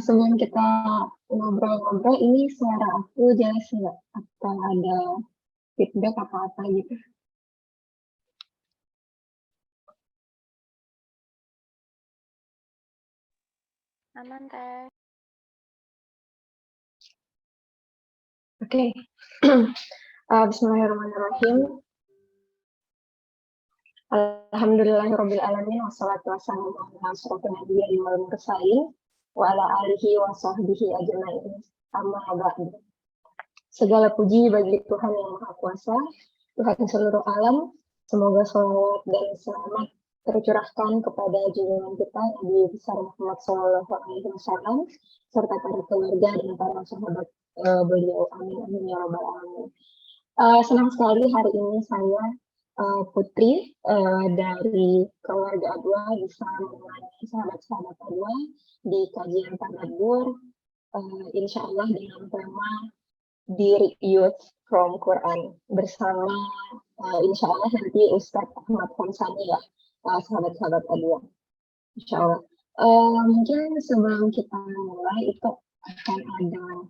Sebelum kita ngobrol-ngobrol, ini suara aku jelas nggak? Atau ada feedback apa-apa gitu? Aman, Teh. Oke. Bismillahirrahmanirrahim. Alhamdulillahirabbil alamin wassalatu wassalamu ala asyrofil anbiya'i wal mursalin wa ala alihi wa sahbihi ajmain. Amma ba'du. Segala puji bagi Tuhan yang Maha Kuasa, Tuhan seluruh alam. Semoga sholawat dan selamat tercurahkan kepada junjungan kita Nabi besar Muhammad SAW serta para keluarga dan para sahabat beliau. Amin amin ya rabbal alamin. Senang sekali hari ini saya Putri dari keluarga Adwa bisa menemani sahabat-sahabat Adwa di kajian Tadabbur, insya Allah dengan tema Dear Youth from Quran bersama insya Allah nanti Ustadz Ahmad Hamsani ya, sahabat-sahabat Adwa, insya Allah. Mungkin sebelum kita mulai itu akan ada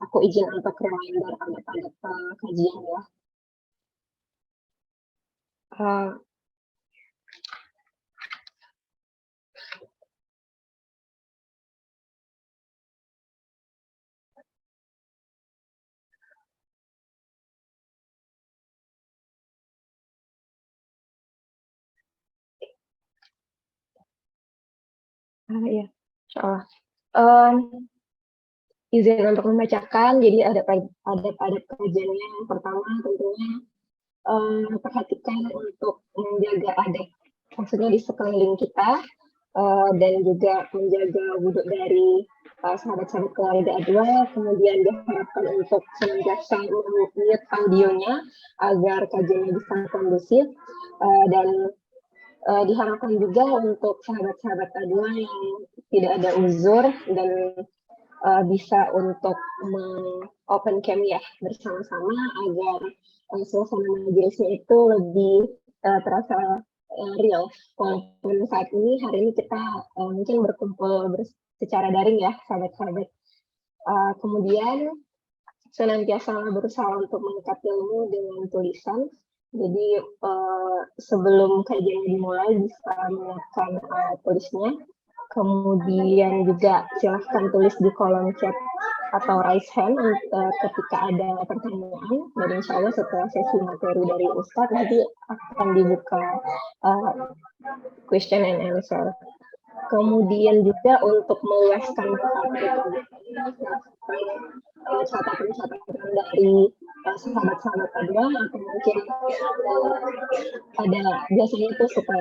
aku izin untuk reminder adat-adat kajian ya. Ya, insya Allah. Izin untuk membacakan, jadi ada kajiannya. Yang pertama tentunya perhatikan untuk menjaga adat, maksudnya di sekeliling kita, dan juga menjaga wudhu dari sahabat-sahabat keluarga Adwa. Kemudian diharapkan untuk senantiasa mute audionya agar kajiannya bisa kondusif, dan diharapkan juga untuk sahabat-sahabat Adwa yang tidak ada uzur dan bisa untuk open cam ya bersama-sama agar suasana majelisnya itu lebih terasa real. Walaupun saat ini hari ini kita mungkin berkumpul secara daring ya sahabat-sahabat. Kemudian senantiasa berusaha untuk mengikat ilmu dengan tulisan. Jadi sebelum kajian dimulai bisa menyiapkan tulisnya. Kemudian juga silahkan tulis di kolom chat atau raise hand ketika ada pertanyaan. Dan insya Allah setelah sesi materi dari Ustadz nanti akan dibuka question and answer. Kemudian juga untuk meluaskan catatan-catatan dari sahabat-sahabat Adwa, atau mungkin ada biasanya itu suka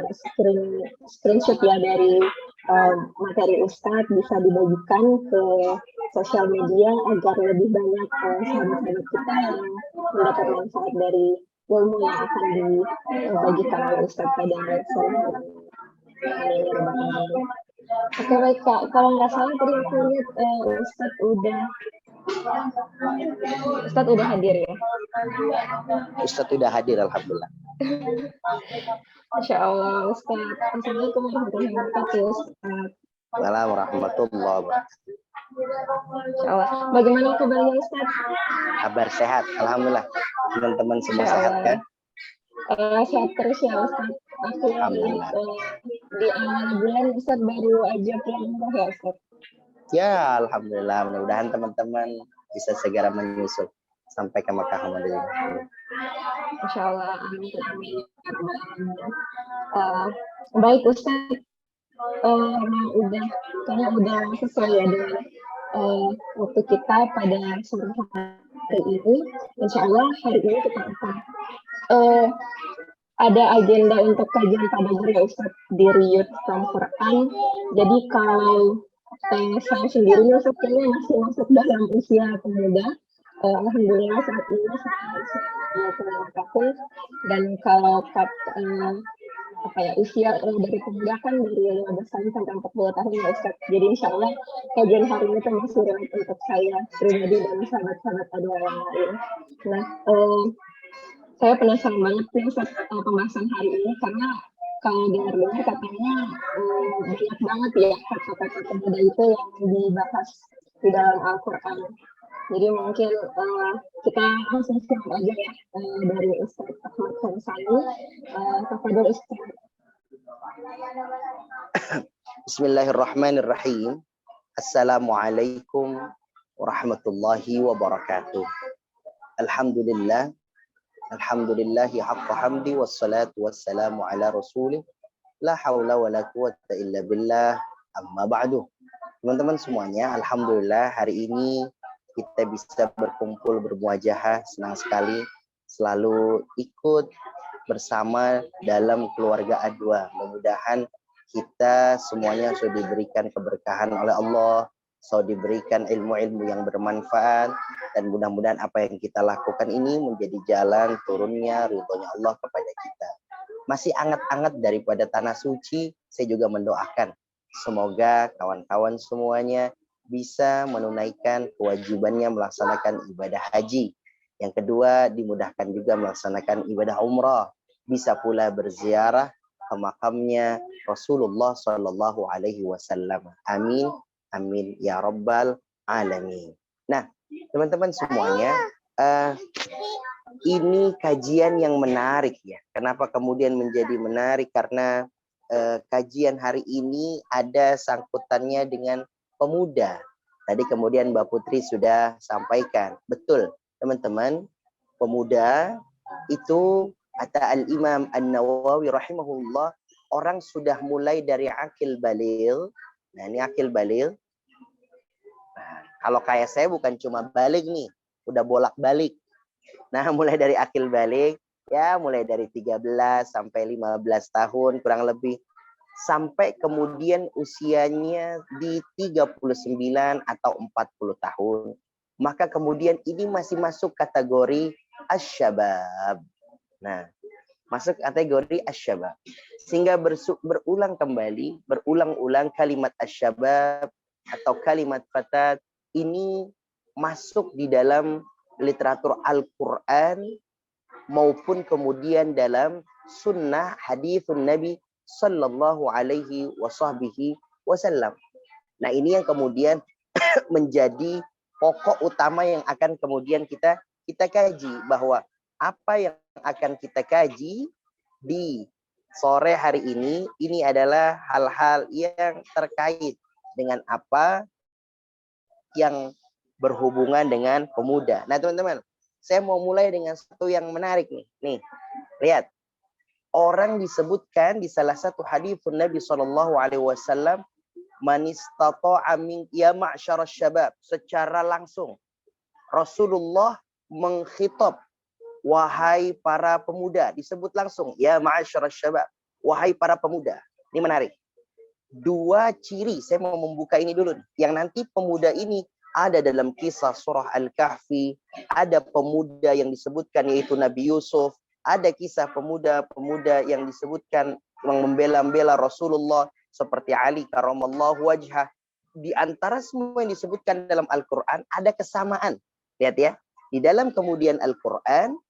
screenshot ya dari materi Ustadz bisa dibagikan ke sosial media agar lebih banyak sahabat-sahabat kita yang mendapat manfaat dari ilmu yang akan dibagikan oleh Ustadz pada sore hari. Oke baik Kak, kalau nggak salah tadi aku lihat Ustadz udah hadir ya? Ustadz udah hadir, alhamdulillah. Masya Allah Ustadz. Assalamualaikum warahmatullahi wabarakatuh Ustadz. Waalaikumsalam warahmatullahi wabarakatuh. Insya Allah. Bagaimana kabarnya Ustadz? Kabar sehat, alhamdulillah. Teman-teman semua sehat kan? Sehat terus ya Ustadz. Aku di awal bulan Ustadz baru aja pulang umroh ya Ustadz. Ya alhamdulillah, mudah-mudahan teman-teman bisa segera menyusul sampai ke Makkah Madinah. Insya Allah, amin amin. Baik Ustadz, udah sesuai ya dengan waktu kita pada sore hari ini. Insya Allah hari ini kita akan ada agenda untuk kajian Tadabbur ya Ustadz di Youth from Quran. Jadi kalau saya sendiri kayaknya masih masuk dalam usia pemuda. Alhamdulillah saat ini saya 25 tahun, dan kalau usia dari pemuda kan dari 15 tahun sampai 40 tahun ya Ustaz. Jadi insya Allah kajian hari ini masih relate untuk saya pribadi dan sahabat-sahabat Adwa yang lain. Nah, saya penasaran banget nih Ustaz pembahasan hari ini karena kalau dengar-dengar katanya banyak banget ya kata-kata pemuda itu yang dibahas di dalam Al-Quran. Jadi mungkin kita langsung simak aja ya dari Ustaz Ahmad Khamsani. Tafadhol Ustaz. Bismillahirrahmanirrahim. Assalamualaikum warahmatullahi wabarakatuh. Alhamdulillah. Alhamdulillahi haqqa hamdi wassalatu wassalamu ala rasulih. La haula wa la quwata illa billah. Amma ba'du. Teman-teman semuanya, alhamdulillah hari ini kita bisa berkumpul bermuajahah, senang sekali selalu ikut bersama dalam keluarga A2. Mudah-mudahan kita semuanya sudah diberikan keberkahan oleh Allah, sudah diberikan ilmu-ilmu yang bermanfaat, dan mudah-mudahan apa yang kita lakukan ini menjadi jalan turunnya ridhonya Allah kepada kita. Masih anget-anget daripada tanah suci, saya juga mendoakan semoga kawan-kawan semuanya bisa menunaikan kewajibannya melaksanakan ibadah haji. Yang kedua, dimudahkan juga melaksanakan ibadah umrah. Bisa pula berziarah ke makamnya Rasulullah Shallallahu Alaihi Wasallam. Amin, amin ya rabbal alamin. Nah, teman-teman semuanya, ini kajian yang menarik ya. Kenapa kemudian menjadi menarik? Karena kajian hari ini ada sangkutannya dengan pemuda. Tadi kemudian Mbak Putri sudah sampaikan. Betul, teman-teman, pemuda itu kata Al-Imam An-Nawawi rahimahullah, orang sudah mulai dari akil balil. Nah, ini akil balil. Nah, kalau kayak saya bukan cuma balik nih, udah bolak-balik. Nah, mulai dari akil balik, ya mulai dari 13 sampai 15 tahun kurang lebih. Sampai kemudian usianya di 39 atau 40 tahun. Maka kemudian ini masih masuk kategori asyabab. Nah, masuk kategori asyabab. Sehingga berulang kalimat asyabab atau kalimat fatat ini masuk di dalam literatur Al-Quran maupun kemudian dalam sunnah hadithun Nabi Sallallahu Alaihi Wasallam. Nah, ini yang kemudian menjadi pokok utama yang akan kemudian kita kaji, bahwa apa yang akan kita kaji di sore hari ini adalah hal-hal yang terkait dengan apa yang berhubungan dengan pemuda. Nah, teman-teman, saya mau mulai dengan satu yang menarik nih. Nih, lihat. Orang disebutkan di salah satu hadis Nabi Shallallahu Alaihi Wasallam, man istata'a min ya ma'syarasy syabab, secara langsung Rasulullah mengkhitab, wahai para pemuda, disebut langsung ya ma'syarasy syabab, wahai para pemuda. Ini menarik. Dua ciri, saya mau membuka ini dulu, yang nanti pemuda ini ada dalam kisah surah Al-Kahfi, ada pemuda yang disebutkan yaitu Nabi Yusuf. Ada kisah pemuda-pemuda yang disebutkan yang membela Rasulullah seperti Ali karramallahu wajhah. Di antara semua yang disebutkan dalam Al-Quran ada kesamaan. Lihat ya, di dalam kemudian Al-Quran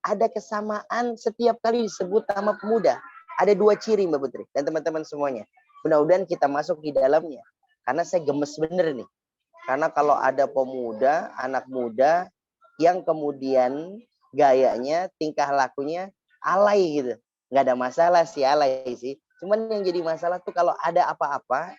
ada kesamaan setiap kali disebut nama pemuda. Ada dua ciri Mbak Putri dan teman-teman semuanya. Mudah-mudahan kita masuk di dalamnya. Karena saya gemes bener nih. Karena kalau ada pemuda, anak muda yang kemudian gayanya, tingkah lakunya alay gitu. Nggak ada masalah sih alay sih. Cuman yang jadi masalah tuh kalau ada apa-apa,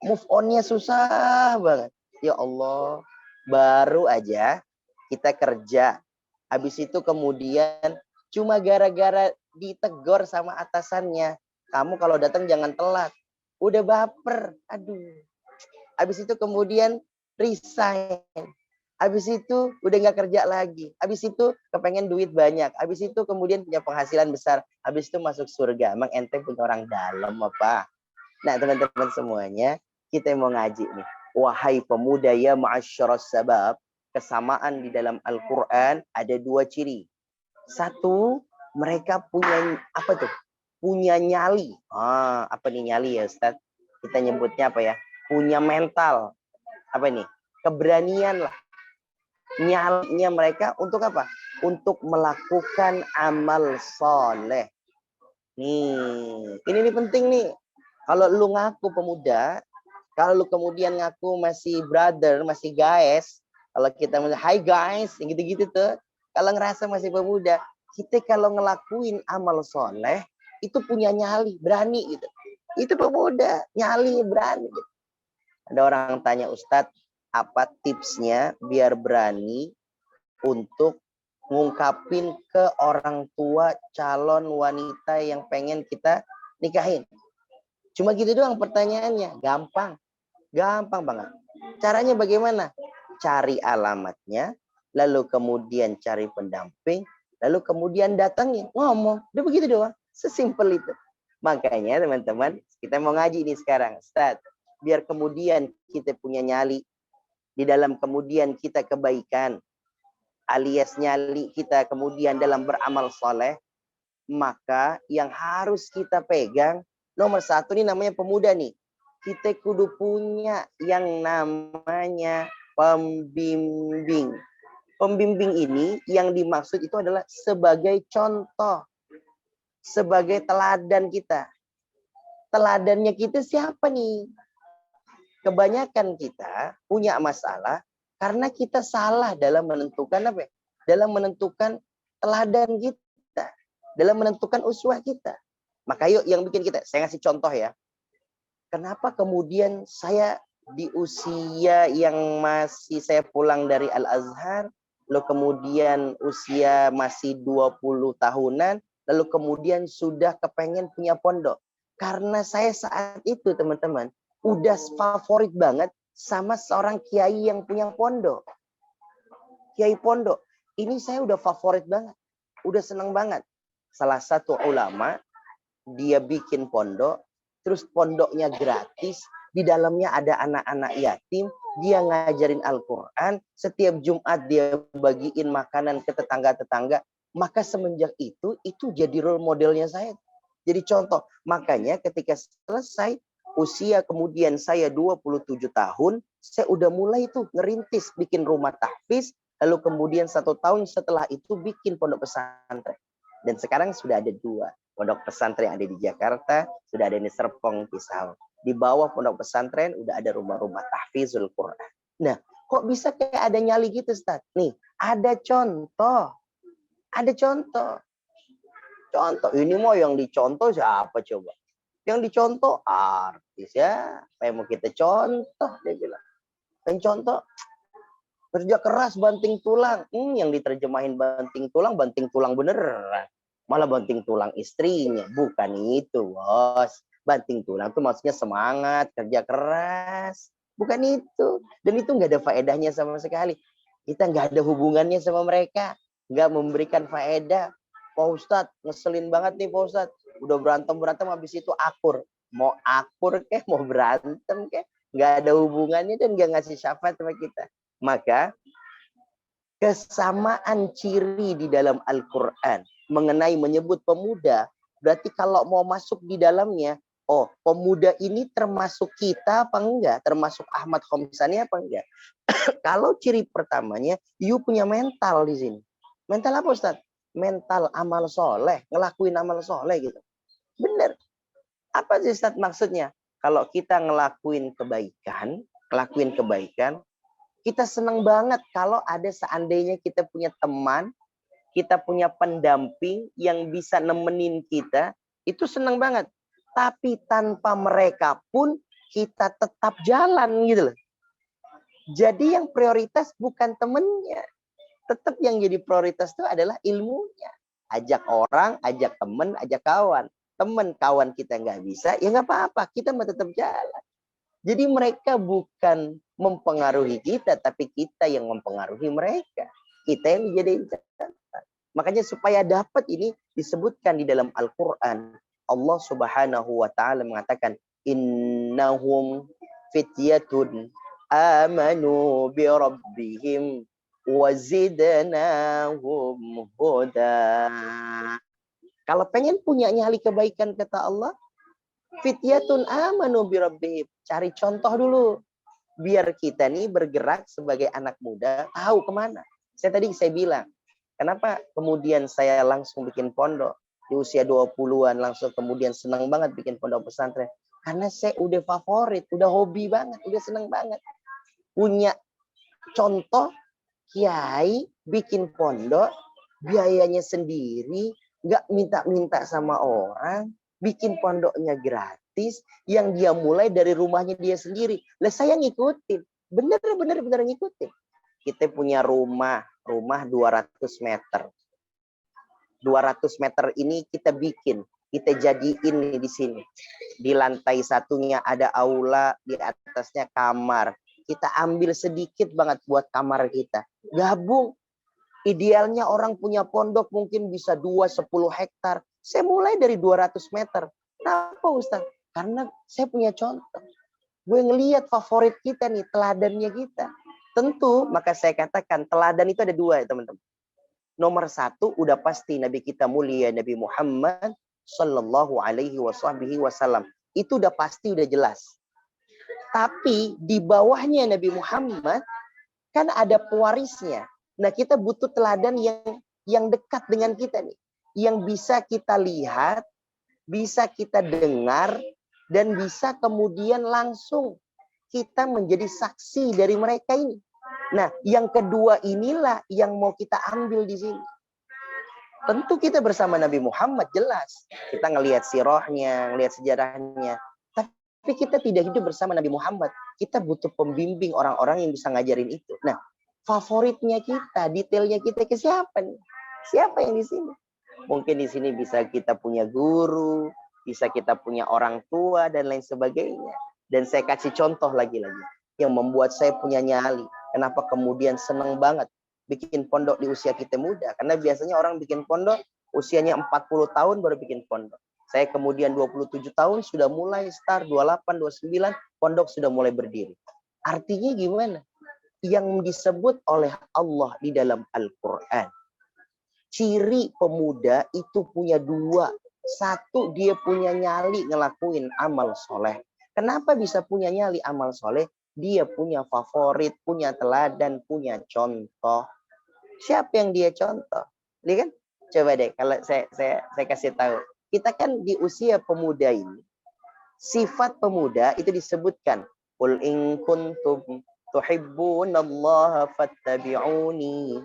move on-nya susah banget. Ya Allah, baru aja kita kerja. Habis itu kemudian cuma gara-gara ditegur sama atasannya. Kamu kalau datang jangan telat. Udah baper. Aduh. Habis itu kemudian resign. Habis itu udah nggak kerja lagi. Habis itu kepengen duit banyak. Habis itu kemudian punya penghasilan besar. Habis itu masuk surga. Emang ente punya orang dalam apa? Nah, teman-teman semuanya, kita mau ngaji nih. Wahai pemuda ya ma'asyaras sabab. Kesamaan di dalam Al-Quran ada dua ciri. Satu, mereka punya apa tuh? Punya nyali. Apa nih nyali ya Ustaz? Kita nyebutnya apa ya? Punya mental. Apa nih? Keberanian lah. Nyalinya mereka untuk apa? Untuk melakukan amal soleh. Nih, ini nih penting nih. Kalau lu ngaku pemuda, kalau lu kemudian ngaku masih brother, masih guys, kalau kita hi guys, yang gitu-gitu tuh, kalau ngerasa masih pemuda, kita kalau ngelakuin amal soleh, itu punya nyali, berani gitu. Itu pemuda, nyali, berani. Gitu. Ada orang tanya, Ustadz, apa tipsnya biar berani untuk ngungkapin ke orang tua calon wanita yang pengen kita nikahin? Cuma gitu doang pertanyaannya, gampang. Gampang banget. Caranya bagaimana? Cari alamatnya, lalu kemudian cari pendamping, lalu kemudian datangin, ngomong. Udah begitu doang. Sesimpel itu. Makanya teman-teman, kita mau ngaji nih sekarang. Ustaz, biar kemudian kita punya nyali, di dalam kemudian kita kebaikan, alias nyali kita kemudian dalam beramal soleh, maka yang harus kita pegang, nomor satu ini namanya pemuda nih. Kita kudu punya yang namanya pembimbing. Pembimbing ini yang dimaksud itu adalah sebagai contoh, sebagai teladan kita. Teladannya kita siapa nih? Kebanyakan kita punya masalah karena kita salah dalam menentukan apa ya? Dalam menentukan teladan kita, dalam menentukan uswah kita. Maka yuk yang bikin kita, saya ngasih contoh ya. Kenapa kemudian saya di usia yang masih saya pulang dari Al-Azhar, lalu kemudian usia masih 20 tahunan, lalu kemudian sudah kepengen punya pondok. Karena saya saat itu teman-teman, udah favorit banget sama seorang kiai yang punya pondok. Kiai pondok. Ini saya udah favorit banget. Udah seneng banget. Salah satu ulama, dia bikin pondok, terus pondoknya gratis, di dalamnya ada anak-anak yatim, dia ngajarin Al-Quran, setiap Jumat dia bagiin makanan ke tetangga-tetangga, maka semenjak itu jadi role modelnya saya. Jadi contoh, makanya ketika selesai usia kemudian saya 27 tahun, saya udah mulai tuh ngerintis bikin rumah tahfiz, lalu kemudian 1 tahun setelah itu bikin pondok pesantren. Dan sekarang sudah ada 2. Pondok pesantren yang ada di Jakarta, sudah ada di Serpong, Pisau. Di bawah pondok pesantren udah ada rumah-rumah tahfizul Quran. Nah, kok bisa kayak ada nyali gitu, Ustaz? Nih, ada contoh. Ada contoh. Contoh, ini mau yang dicontoh siapa coba? Yang dicontoh artis ya. Apa yang mau kita contoh, dia bilang. Dan contoh, kerja keras banting tulang. Yang diterjemahin banting tulang beneran. Malah banting tulang istrinya. Bukan itu, bos. Banting tulang itu maksudnya semangat, kerja keras. Bukan itu. Dan itu nggak ada faedahnya sama sekali. Kita nggak ada hubungannya sama mereka. Nggak memberikan faedah. Pak Ustadz, ngeselin banget nih Pak Ustadz. Udah berantem habis itu akur. Mau akur kek, mau berantem kek. Nggak ada hubungannya dan nggak ngasih syafaat sama kita. Maka kesamaan ciri di dalam Al-Quran mengenai menyebut pemuda, berarti kalau mau masuk di dalamnya, oh pemuda ini termasuk kita apa enggak? Termasuk Ahmad Khomsani apa enggak? Kalau ciri pertamanya, you punya mental di sini. Mental apa Ustaz? Mental amal soleh, ngelakuin amal soleh gitu. Bener. Apa sih Ustaz maksudnya? Kalau kita ngelakuin kebaikan, kita senang banget kalau ada seandainya kita punya teman, kita punya pendamping yang bisa nemenin kita, itu senang banget. Tapi tanpa mereka pun kita tetap jalan gitu loh. Jadi yang prioritas bukan temennya. Tetap yang jadi prioritas itu adalah ilmunya. Ajak orang, ajak temen, ajak kawan. Temen, kawan kita nggak bisa, ya nggak apa-apa. Kita mau tetap jalan. Jadi mereka bukan mempengaruhi kita, tapi kita yang mempengaruhi mereka. Kita yang dijadiin catatan. Makanya supaya dapat ini disebutkan di dalam Al-Quran. Allah Subhanahu wa Ta'ala mengatakan, innahum fityatun amanu bi rabbihim wa zidnahum huda. Kalau pengen punya nyali kebaikan kata Allah, fityatun amanu bi rabbihim. Cari contoh dulu. Biar kita nih bergerak sebagai anak muda, tahu kemana. Saya bilang, kenapa kemudian saya langsung bikin pondok? di usia 20-an langsung kemudian senang banget bikin pondok pesantren. Karena saya udah favorit, udah hobi banget, udah senang banget. Punya contoh kiai bikin pondok, biayanya sendiri, nggak minta-minta sama orang, bikin pondoknya gratis, yang dia mulai dari rumahnya dia sendiri. Lah saya ngikutin, bener ngikutin. Kita punya rumah 200 meter. 200 meter ini kita bikin, kita jadiin di sini. Di lantai satunya ada aula, di atasnya kamar. Kita ambil sedikit banget buat kamar kita. Gabung. Idealnya orang punya pondok mungkin bisa 2-10 hektar. Saya mulai dari 200 meter. Kenapa Ustaz? Karena saya punya contoh. Gue ngelihat favorit kita nih, teladannya kita. Tentu, maka saya katakan teladan itu ada dua ya teman-teman. Nomor satu udah pasti Nabi kita mulia Nabi Muhammad Sallallahu Alaihi Wasallam. Itu udah pasti, udah jelas. Tapi di bawahnya Nabi Muhammad kan ada pewarisnya. Nah kita butuh teladan yang dekat dengan kita nih, yang bisa kita lihat, bisa kita dengar, dan bisa kemudian langsung kita menjadi saksi dari mereka ini. Nah, yang kedua inilah yang mau kita ambil di sini. Tentu kita bersama Nabi Muhammad jelas. Kita ngelihat sirahnya, ngelihat sejarahnya. Tapi kita tidak hidup bersama Nabi Muhammad. Kita butuh pembimbing orang-orang yang bisa ngajarin itu. Nah, favoritnya kita, detailnya kita ke siapa nih? Siapa yang di sini? Mungkin di sini bisa kita punya guru, bisa kita punya orang tua, dan lain sebagainya. Dan saya kasih contoh lagi-lagi. Yang membuat saya punya nyali. Kenapa kemudian senang banget bikin pondok di usia kita muda? Karena biasanya orang bikin pondok usianya 40 tahun baru bikin pondok. Saya kemudian 27 tahun sudah mulai start, 28, 29, pondok sudah mulai berdiri. Artinya gimana? Yang disebut oleh Allah di dalam Al-Quran. Ciri pemuda itu punya dua. Satu, dia punya nyali ngelakuin amal soleh. Kenapa bisa punya nyali amal soleh? Dia punya favorit, punya teladan, punya contoh. Siapa yang dia contoh? Dia kan? Coba deh, kalau saya kasih tahu. Kita kan di usia pemuda ini, sifat pemuda itu disebutkan. Qul in kuntum tuhibbunallaha fattabi'uni.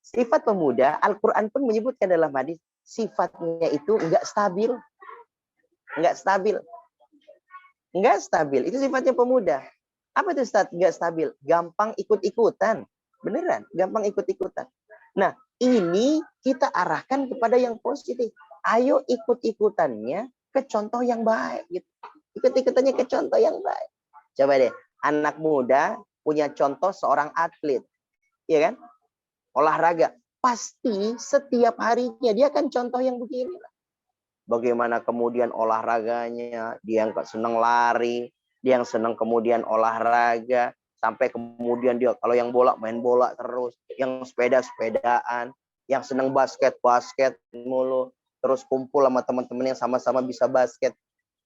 Sifat pemuda, Al-Quran pun menyebutkan dalam hadis, sifatnya itu enggak stabil. Enggak stabil. Enggak stabil. Itu sifatnya pemuda. Apa itu enggak stabil? Gampang ikut-ikutan. Beneran, gampang ikut-ikutan. Nah, ini kita arahkan kepada yang positif. Ayo ikut-ikutannya ke contoh yang baik. Gitu. Ikut-ikutannya ke contoh yang baik. Coba deh, anak muda punya contoh seorang atlet. Iya kan? Olahraga. Pasti setiap harinya dia kan contoh yang begini. Bagaimana kemudian olahraganya, dia yang senang lari, dia yang senang kemudian olahraga, sampai kemudian dia kalau yang bola main bola terus, yang sepedaan, yang senang basket mulu, terus kumpul sama teman-teman yang sama-sama bisa basket.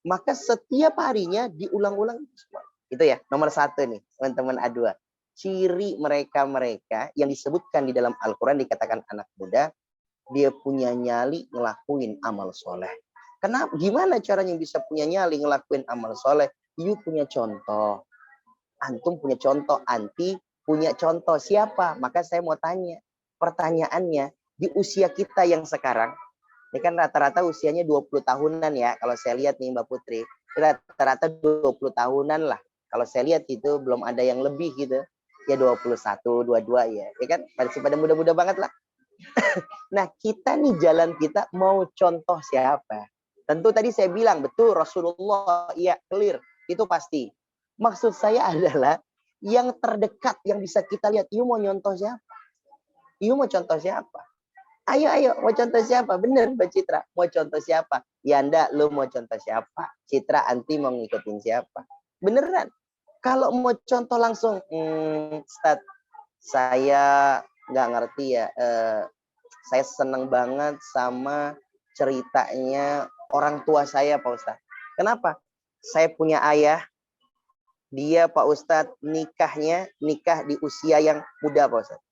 Maka setiap harinya diulang-ulang semua. Itu ya, nomor satu nih, teman-teman A2. Ciri mereka yang disebutkan di dalam Al-Quran dikatakan anak muda, dia punya nyali ngelakuin amal soleh. Kenapa? Gimana caranya bisa punya nyali ngelakuin amal soleh? You punya contoh. Antum punya contoh, anti punya contoh. Siapa? Maka saya mau tanya. Pertanyaannya, di usia kita yang sekarang, ini kan rata-rata usianya 20 tahunan ya. Kalau saya lihat nih Mbak Putri, rata-rata 20 tahunan lah. Kalau saya lihat itu belum ada yang lebih gitu. Ya 21, 22 ya. Ya kan? Masih pada muda-muda banget lah. Nah, kita nih jalan kita mau contoh siapa? Tentu tadi saya bilang, betul Rasulullah, iya clear. Itu pasti. Maksud saya adalah yang terdekat yang bisa kita lihat. You mau nyontoh siapa? You mau contoh siapa? Ayo, mau contoh siapa? Bener Mbak Citra, mau contoh siapa? Ya Anda, lu mau contoh siapa? Citra, anti mau ngikutin siapa? Beneran. Kalau mau contoh langsung, Ustaz, saya nggak ngerti ya. Saya seneng banget sama ceritanya orang tua saya, Pak Ustaz. Kenapa? Saya punya ayah, dia Pak Ustadz nikah di usia yang muda Pak Ustadz.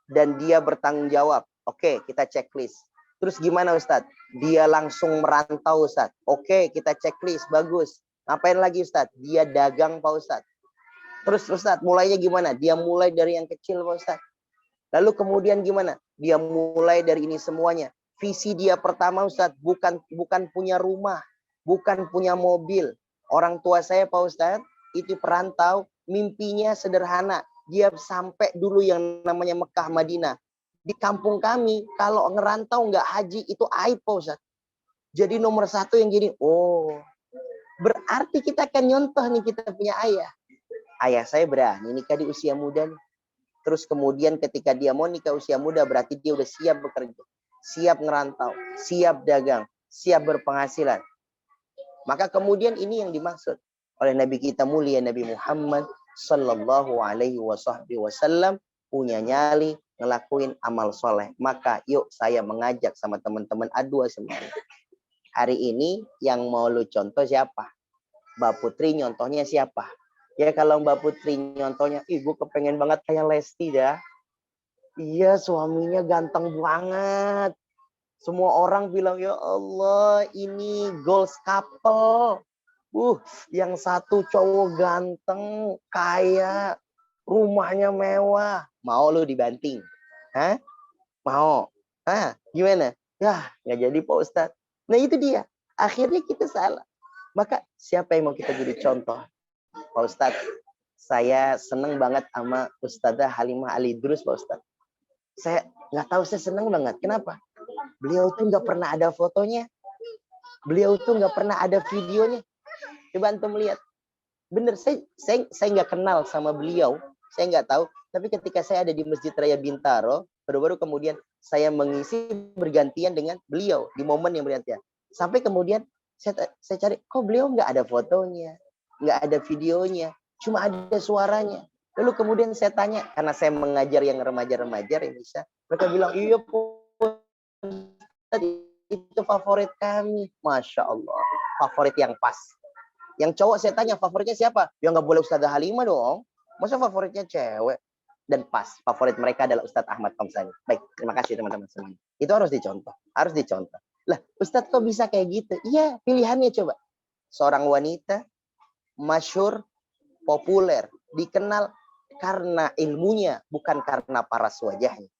Dan dia bertanggung jawab. Oke, kita checklist. Terus gimana Ustadz? Dia langsung merantau Ustadz. Oke, kita checklist, bagus. Ngapain lagi Ustadz? Dia dagang Pak Ustadz. Terus Ustadz, mulainya gimana? Dia mulai dari yang kecil Pak Ustadz. Lalu kemudian gimana? Dia mulai dari ini semuanya. Visi dia pertama Ustadz, bukan punya rumah, bukan punya mobil. Orang tua saya Pak Ustadz, itu perantau, mimpinya sederhana. Dia sampai dulu yang namanya Mekah Madinah. Di kampung kami, kalau ngerantau nggak haji, itu aib Pak Ustadz. Jadi nomor satu yang gini, oh, berarti kita akan nyontoh nih kita punya ayah. Ayah saya berani nikah di usia muda. Terus kemudian ketika dia mau nikah usia muda, berarti dia udah siap bekerja. Siap ngerantau, siap dagang, siap berpenghasilan. Maka kemudian ini yang dimaksud oleh Nabi kita mulia Nabi Muhammad Sallallahu Alaihi Wasallam, punya nyali ngelakuin amal soleh. Maka yuk saya mengajak sama teman-teman A2 semuanya. Hari ini yang mau lu contoh siapa? Mbak Putri nyontohnya siapa? Ya kalau Mbak Putri nyontohnya, gue kepengen banget kayak Lesti dah. Iya, suaminya ganteng banget. Semua orang bilang, ya Allah, ini goals couple. Yang satu cowok ganteng, kaya, rumahnya mewah. Mau lu dibanting? Hah? Mau? Hah? Gimana? Ya, nggak jadi Pak Ustadz. Nah itu dia. Akhirnya kita salah. Maka siapa yang mau kita jadi contoh? Pak Ustadz, saya seneng banget sama Ustadzah Halimah Ali Idrus, Pak Ustadz. Saya nggak tahu, saya seneng banget. Kenapa? Beliau tuh nggak pernah ada fotonya. Beliau tuh nggak pernah ada videonya. Coba antum lihat. Bener, saya nggak kenal sama beliau. Saya nggak tahu. Tapi ketika saya ada di Masjid Raya Bintaro, baru-baru kemudian saya mengisi bergantian dengan beliau di momen yang bergantian. Sampai kemudian saya cari, kok beliau nggak ada fotonya, nggak ada videonya, cuma ada suaranya. Lalu kemudian saya tanya, karena saya mengajar yang remaja-remaja Indonesia, mereka bilang, iya itu favorit kami. Masya Allah, favorit yang pas. Yang cowok saya tanya, favoritnya siapa? Ya nggak boleh Ustadzah Halimah dong. Masa favoritnya cewek? Dan pas, favorit mereka adalah Ustadz Ahmad Kamsani. Baik, terima kasih teman-teman semuanya. Itu harus dicontoh, harus dicontoh. Lah, Ustadz kok bisa kayak gitu? Iya, pilihannya coba. Seorang wanita, masyhur, populer, dikenal karena ilmunya, bukan karena paras wajahnya.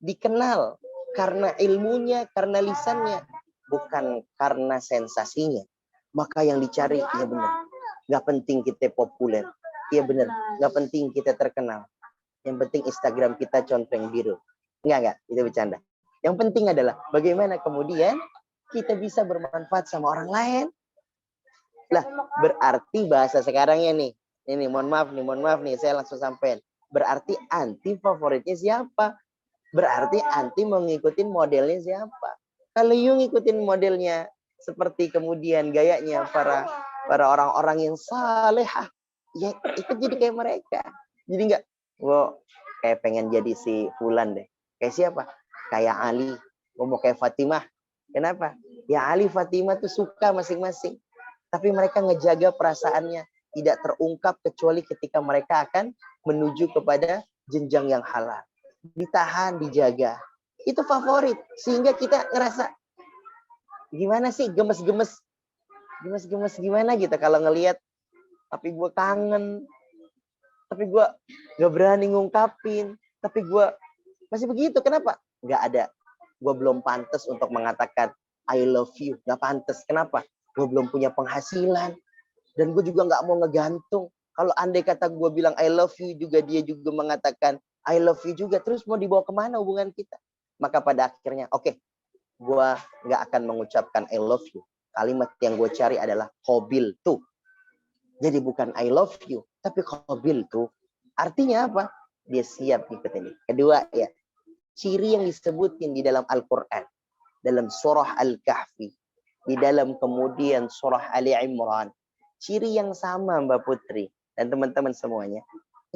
Dikenal karena ilmunya, karena lisannya, bukan karena sensasinya. Maka yang dicari, ya benar. Nggak penting kita populer. Iya benar, nggak penting kita terkenal. Yang penting Instagram kita contreng biru. Enggak, itu bercanda. Yang penting adalah bagaimana kemudian kita bisa bermanfaat sama orang lain. Lah, berarti bahasa sekarangnya nih. Ini mohon maaf nih, saya langsung sampein. Berarti anti favoritnya siapa? Berarti anti mau ngikutin modelnya siapa? Kalau you ngikutin modelnya seperti kemudian gayanya para orang-orang yang salehah, ya ikut jadi kayak mereka. Jadi enggak, gue kayak pengen jadi si Fulan deh. Kayak siapa? Kayak Ali. Gue mau kayak Fatimah. Kenapa? Ya Ali, Fatimah tuh suka masing-masing. Tapi mereka ngejaga perasaannya. Tidak terungkap kecuali ketika mereka akan menuju kepada jenjang yang halal. Ditahan, dijaga. Itu favorit. Sehingga kita ngerasa, gimana sih gemes-gemes gimana gitu kalau ngelihat. Tapi gue kangen. Tapi gue gak berani ngungkapin. Tapi gue masih begitu. Kenapa? Gak ada. Gue belum pantas untuk mengatakan I love you. Gak pantas. Kenapa? Gue belum punya penghasilan. Dan gue juga gak mau ngegantung. Kalau andai kata gue bilang I love you, juga dia juga mengatakan I love you juga. Terus mau dibawa kemana hubungan kita? Maka pada akhirnya, oke, gue gak akan mengucapkan I love you. Kalimat yang gue cari adalah qabil tuh. Jadi bukan I love you, tapi qabil tuh. Artinya apa? Dia siap ngikutin ini. Kedua ya, ciri yang disebutin di dalam Al-Quran. Dalam surah Al-Kahfi. Di dalam kemudian surah Ali Imran. Ciri yang sama Mbak Putri dan teman-teman semuanya.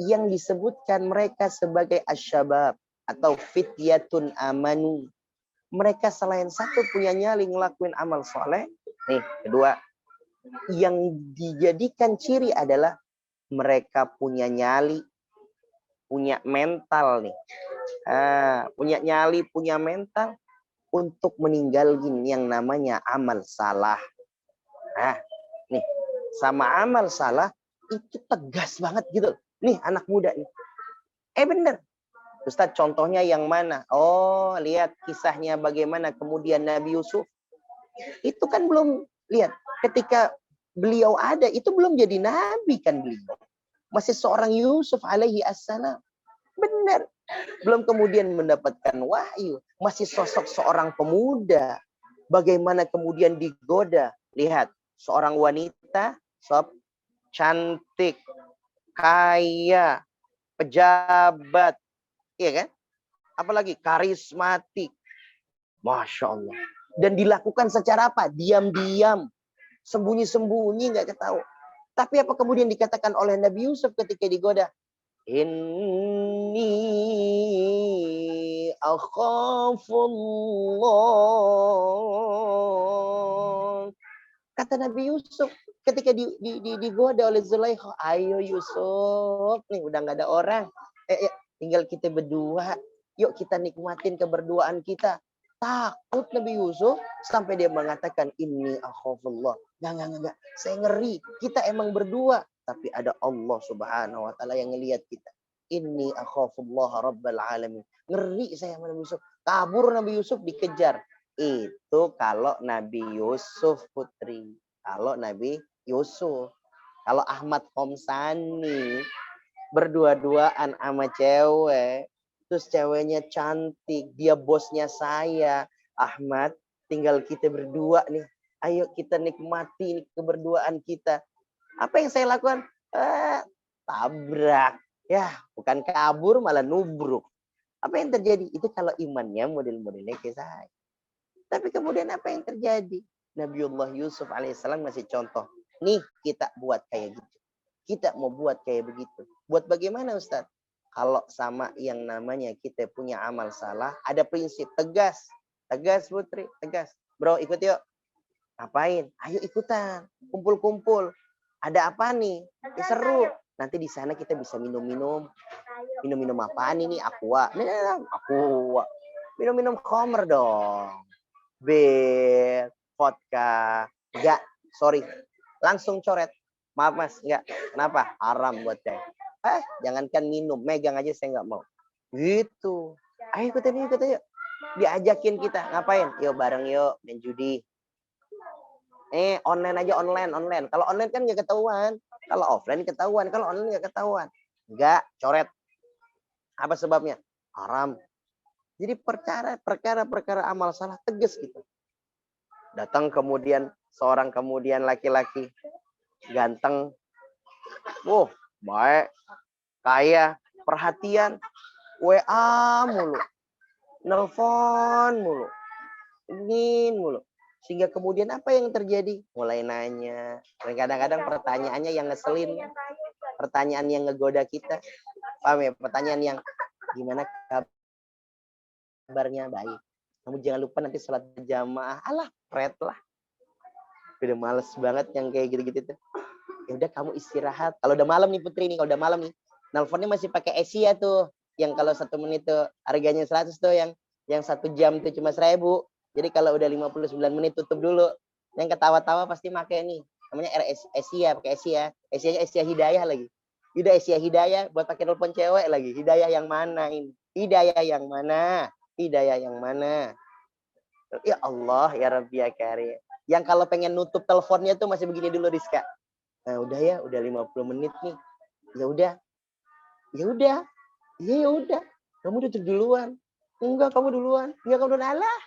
Yang disebutkan mereka sebagai asyabab atau fityatun amanu. Mereka selain satu punya nyali ngelakuin amal soleh. Nih, kedua. Yang dijadikan ciri adalah mereka punya nyali, punya mental nih. Punya nyali, punya mental. untuk meninggalkan yang namanya amal salah. Nah, nih sama amal salah itu tegas banget gitu. Nih anak muda nih. Bener. Ustadz contohnya yang mana? Oh, lihat kisahnya bagaimana kemudian Nabi Yusuf. Itu kan belum, lihat, ketika beliau ada, itu belum jadi nabi kan beliau. Masih seorang Yusuf alaihi assalam. Benar. Belum kemudian mendapatkan wahyu. Masih sosok seorang pemuda. Bagaimana kemudian digoda. Lihat, seorang wanita, sob, cantik, kaya, pejabat, iya kan? Apalagi karismatik. Masya Allah. Dan dilakukan secara apa? Diam-diam. Sembunyi-sembunyi, nggak ketahui. Tapi apa kemudian dikatakan oleh Nabi Yusuf ketika digoda? Inni akhafullah. Kata Nabi Yusuf ketika digoda oleh Zulaikha, ayo Yusuf, nih udah nggak ada orang, tinggal kita berdua, yuk kita nikmatin keberduaan kita. Takut Nabi Yusuf sampai dia mengatakan inni akhafullah. Enggak, saya ngeri. Kita emang berdua, tapi ada Allah Subhanahu wa taala yang ngelihat kita. Inni akhafullah rabbal alamin. Ngeri saya sama Nabi Yusuf. Kabur Nabi Yusuf, dikejar. Itu kalau Nabi Yusuf, putri. Kalau Nabi Yusuf. Kalau Ahmad Komsani berdua-duaan sama cewek, terus ceweknya cantik, dia bosnya saya, Ahmad, tinggal kita berdua nih. Ayo kita nikmati keberduaan kita. Apa yang saya lakukan? Tabrak. Ya, bukan kabur malah nubruk. Apa yang terjadi? Itu kalau imannya model-modelnya kayak saya. Tapi kemudian apa yang terjadi? Nabiullah Yusuf alaihissalam masih contoh. Nih kita buat kayak gitu. Kita mau buat kayak begitu. Buat bagaimana Ustaz? Kalau sama yang namanya kita punya amal salah, ada prinsip tegas. Tegas putri, tegas. Bro ikut yuk. Ngapain? Ayo ikutan. Kumpul-kumpul. Ada apa nih? Seru. Nanti di sana kita bisa minum-minum. Minum-minum apaan ini? Aqua. Aqua. Minum-minum khamr dong. Bir, vodka. Enggak, sorry. Langsung coret. Maaf mas, enggak. Kenapa? Haram buat saya. Jangankan minum, megang aja saya nggak mau. Gitu. Ayo ikutin yuk. Diajakin kita, ngapain? Yuk bareng yuk, main judi. Online aja, online. Kalau online kan nggak ketahuan. Kalau offline ketahuan. Kalau online nggak ketahuan. Nggak, coret. Apa sebabnya? Haram. Jadi perkara amal salah tegas gitu. Datang kemudian seorang kemudian laki-laki ganteng. Baik. Kaya, perhatian, WA mulu, nelpon mulu, ingin mulu. Sehingga kemudian apa yang terjadi? Mulai nanya. Dan kadang-kadang pertanyaannya yang ngeselin. Pertanyaan yang ngegoda kita. Paham ya? Pertanyaan yang gimana kabarnya? Baik. Kamu jangan lupa nanti sholat berjamaah. Alah, pret lah. Udah males banget yang kayak gitu-gitu tuh. Ya udah kamu istirahat. Kalau udah malam nih Putri nih, kalau udah malam nih. Nelfonnya masih pakai Asia tuh. Yang kalau 1 menit tuh harganya 100 tuh, yang 1 jam tuh cuma 1000. Jadi kalau udah 59 menit tutup dulu. Yang ketawa-tawa pasti pakai nih. Namanya Asia, pakai Asia. Asianya Asia Hidayah lagi. Udah Asia Hidayah buat pakai telepon cewek lagi. Hidayah yang mana ini? Hidayah yang mana? Hidayah yang mana? Ya Allah, ya Rabbi ya Karim. Yang kalau pengen nutup teleponnya tuh masih begini dulu Rizka. Nah, udah ya, udah 50 menit nih. Ya udah. Kamu udah duluan. Enggak, kamu duluan. Enggak, kamu duluan. Alah.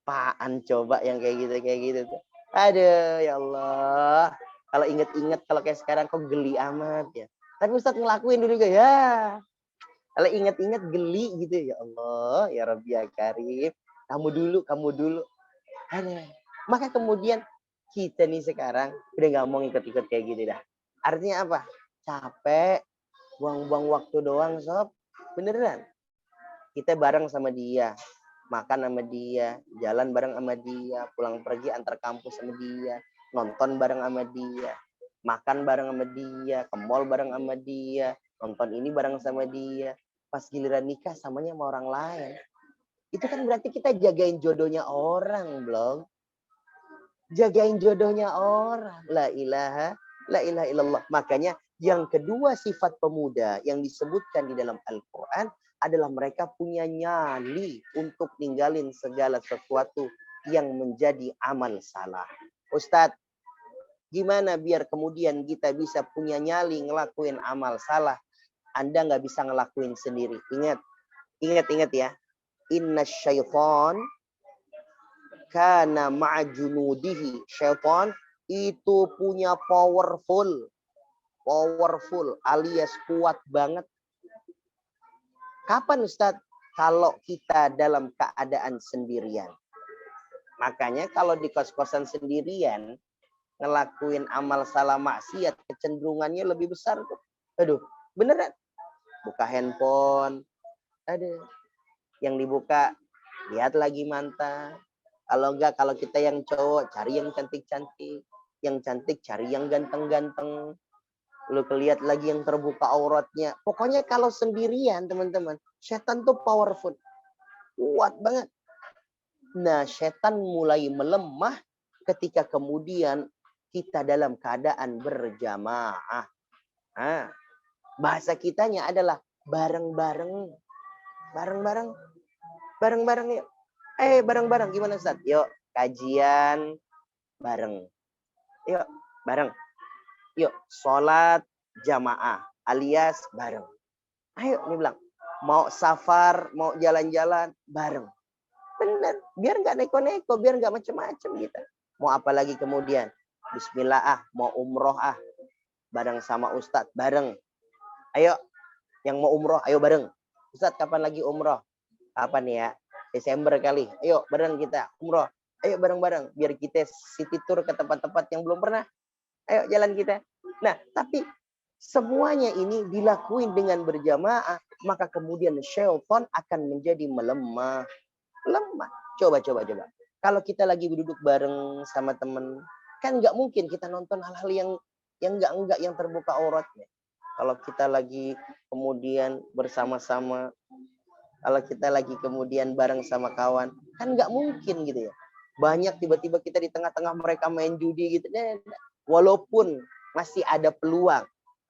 Apaan coba yang kayak gitu tuh. Aduh, ya Allah. Kalau inget-inget, kalau kayak sekarang kok geli amat ya. Tapi Ustaz ngelakuin dulu juga ya. Kalau inget-inget geli gitu ya Allah, ya Rabbi ya Karim. Kamu dulu. Aduh. Maka kemudian kita nih sekarang udah nggak mau ikut-ikut kayak gitu dah. Artinya apa? Capek. Buang-buang waktu doang sob. Beneran. Kita bareng sama dia, makan sama dia, jalan bareng sama dia, pulang pergi antar kampus sama dia, nonton bareng sama dia, makan bareng sama dia, ke mall bareng sama dia, nonton ini bareng sama dia. Pas giliran nikah samanya sama orang lain. Itu kan berarti kita jagain jodohnya orang, belum? Jagain jodohnya orang. La ilaha illallah. Makanya yang kedua sifat pemuda yang disebutkan di dalam Al-Quran adalah mereka punya nyali untuk ninggalin segala sesuatu yang menjadi amal salah. Ustadz, gimana biar kemudian kita bisa punya nyali ngelakuin amal salah? Anda nggak bisa ngelakuin sendiri. Ingat ya. Inna syaitan kana ma'junudihi. Syaitan itu punya powerful alias kuat banget. Kapan Ustadz? Kalau kita dalam keadaan sendirian. Makanya kalau di kos-kosan sendirian, ngelakuin amal salah maksiat, kecenderungannya lebih besar tuh. Aduh, beneran. Buka handphone. Aduh. Yang dibuka, lihat lagi mantan. Kalau enggak, kalau kita yang cowok, cari yang cantik-cantik. Yang cantik, cari yang ganteng-ganteng. Lu lihat lagi yang terbuka auratnya. Pokoknya kalau sendirian, teman-teman, setan tuh powerful. Kuat banget. Nah, setan mulai melemah ketika kemudian kita dalam keadaan berjamaah. Nah, bahasa kitanya adalah bareng-bareng. Bareng-bareng yuk. Bareng-bareng gimana Ustaz? Yuk, kajian bareng. Yuk, bareng. Yuk, sholat jamaah alias bareng. Ayo, ini bilang. Mau safar, mau jalan-jalan, bareng. Bener. Biar nggak neko-neko, biar nggak macem-macem gitu. Mau apa lagi kemudian? Bismillah mau umroh bareng sama Ustadz, bareng. Ayo, yang mau umroh, ayo bareng. Ustadz, kapan lagi umroh? Kapan ya? Desember kali. Ayo, bareng kita umroh. Ayo bareng-bareng. Biar kita city tour ke tempat-tempat yang belum pernah. Ayo jalan kita. Nah, tapi semuanya ini dilakuin dengan berjamaah. Maka kemudian syaitan akan menjadi melemah. Lemah. Coba. Kalau kita lagi duduk bareng sama temen, kan nggak mungkin kita nonton hal-hal yang enggak yang terbuka auratnya. Kalau kita lagi kemudian bersama-sama, kalau kita lagi kemudian bareng sama kawan, kan nggak mungkin gitu ya. Banyak tiba-tiba kita di tengah-tengah mereka main judi gitu. Walaupun masih ada peluang,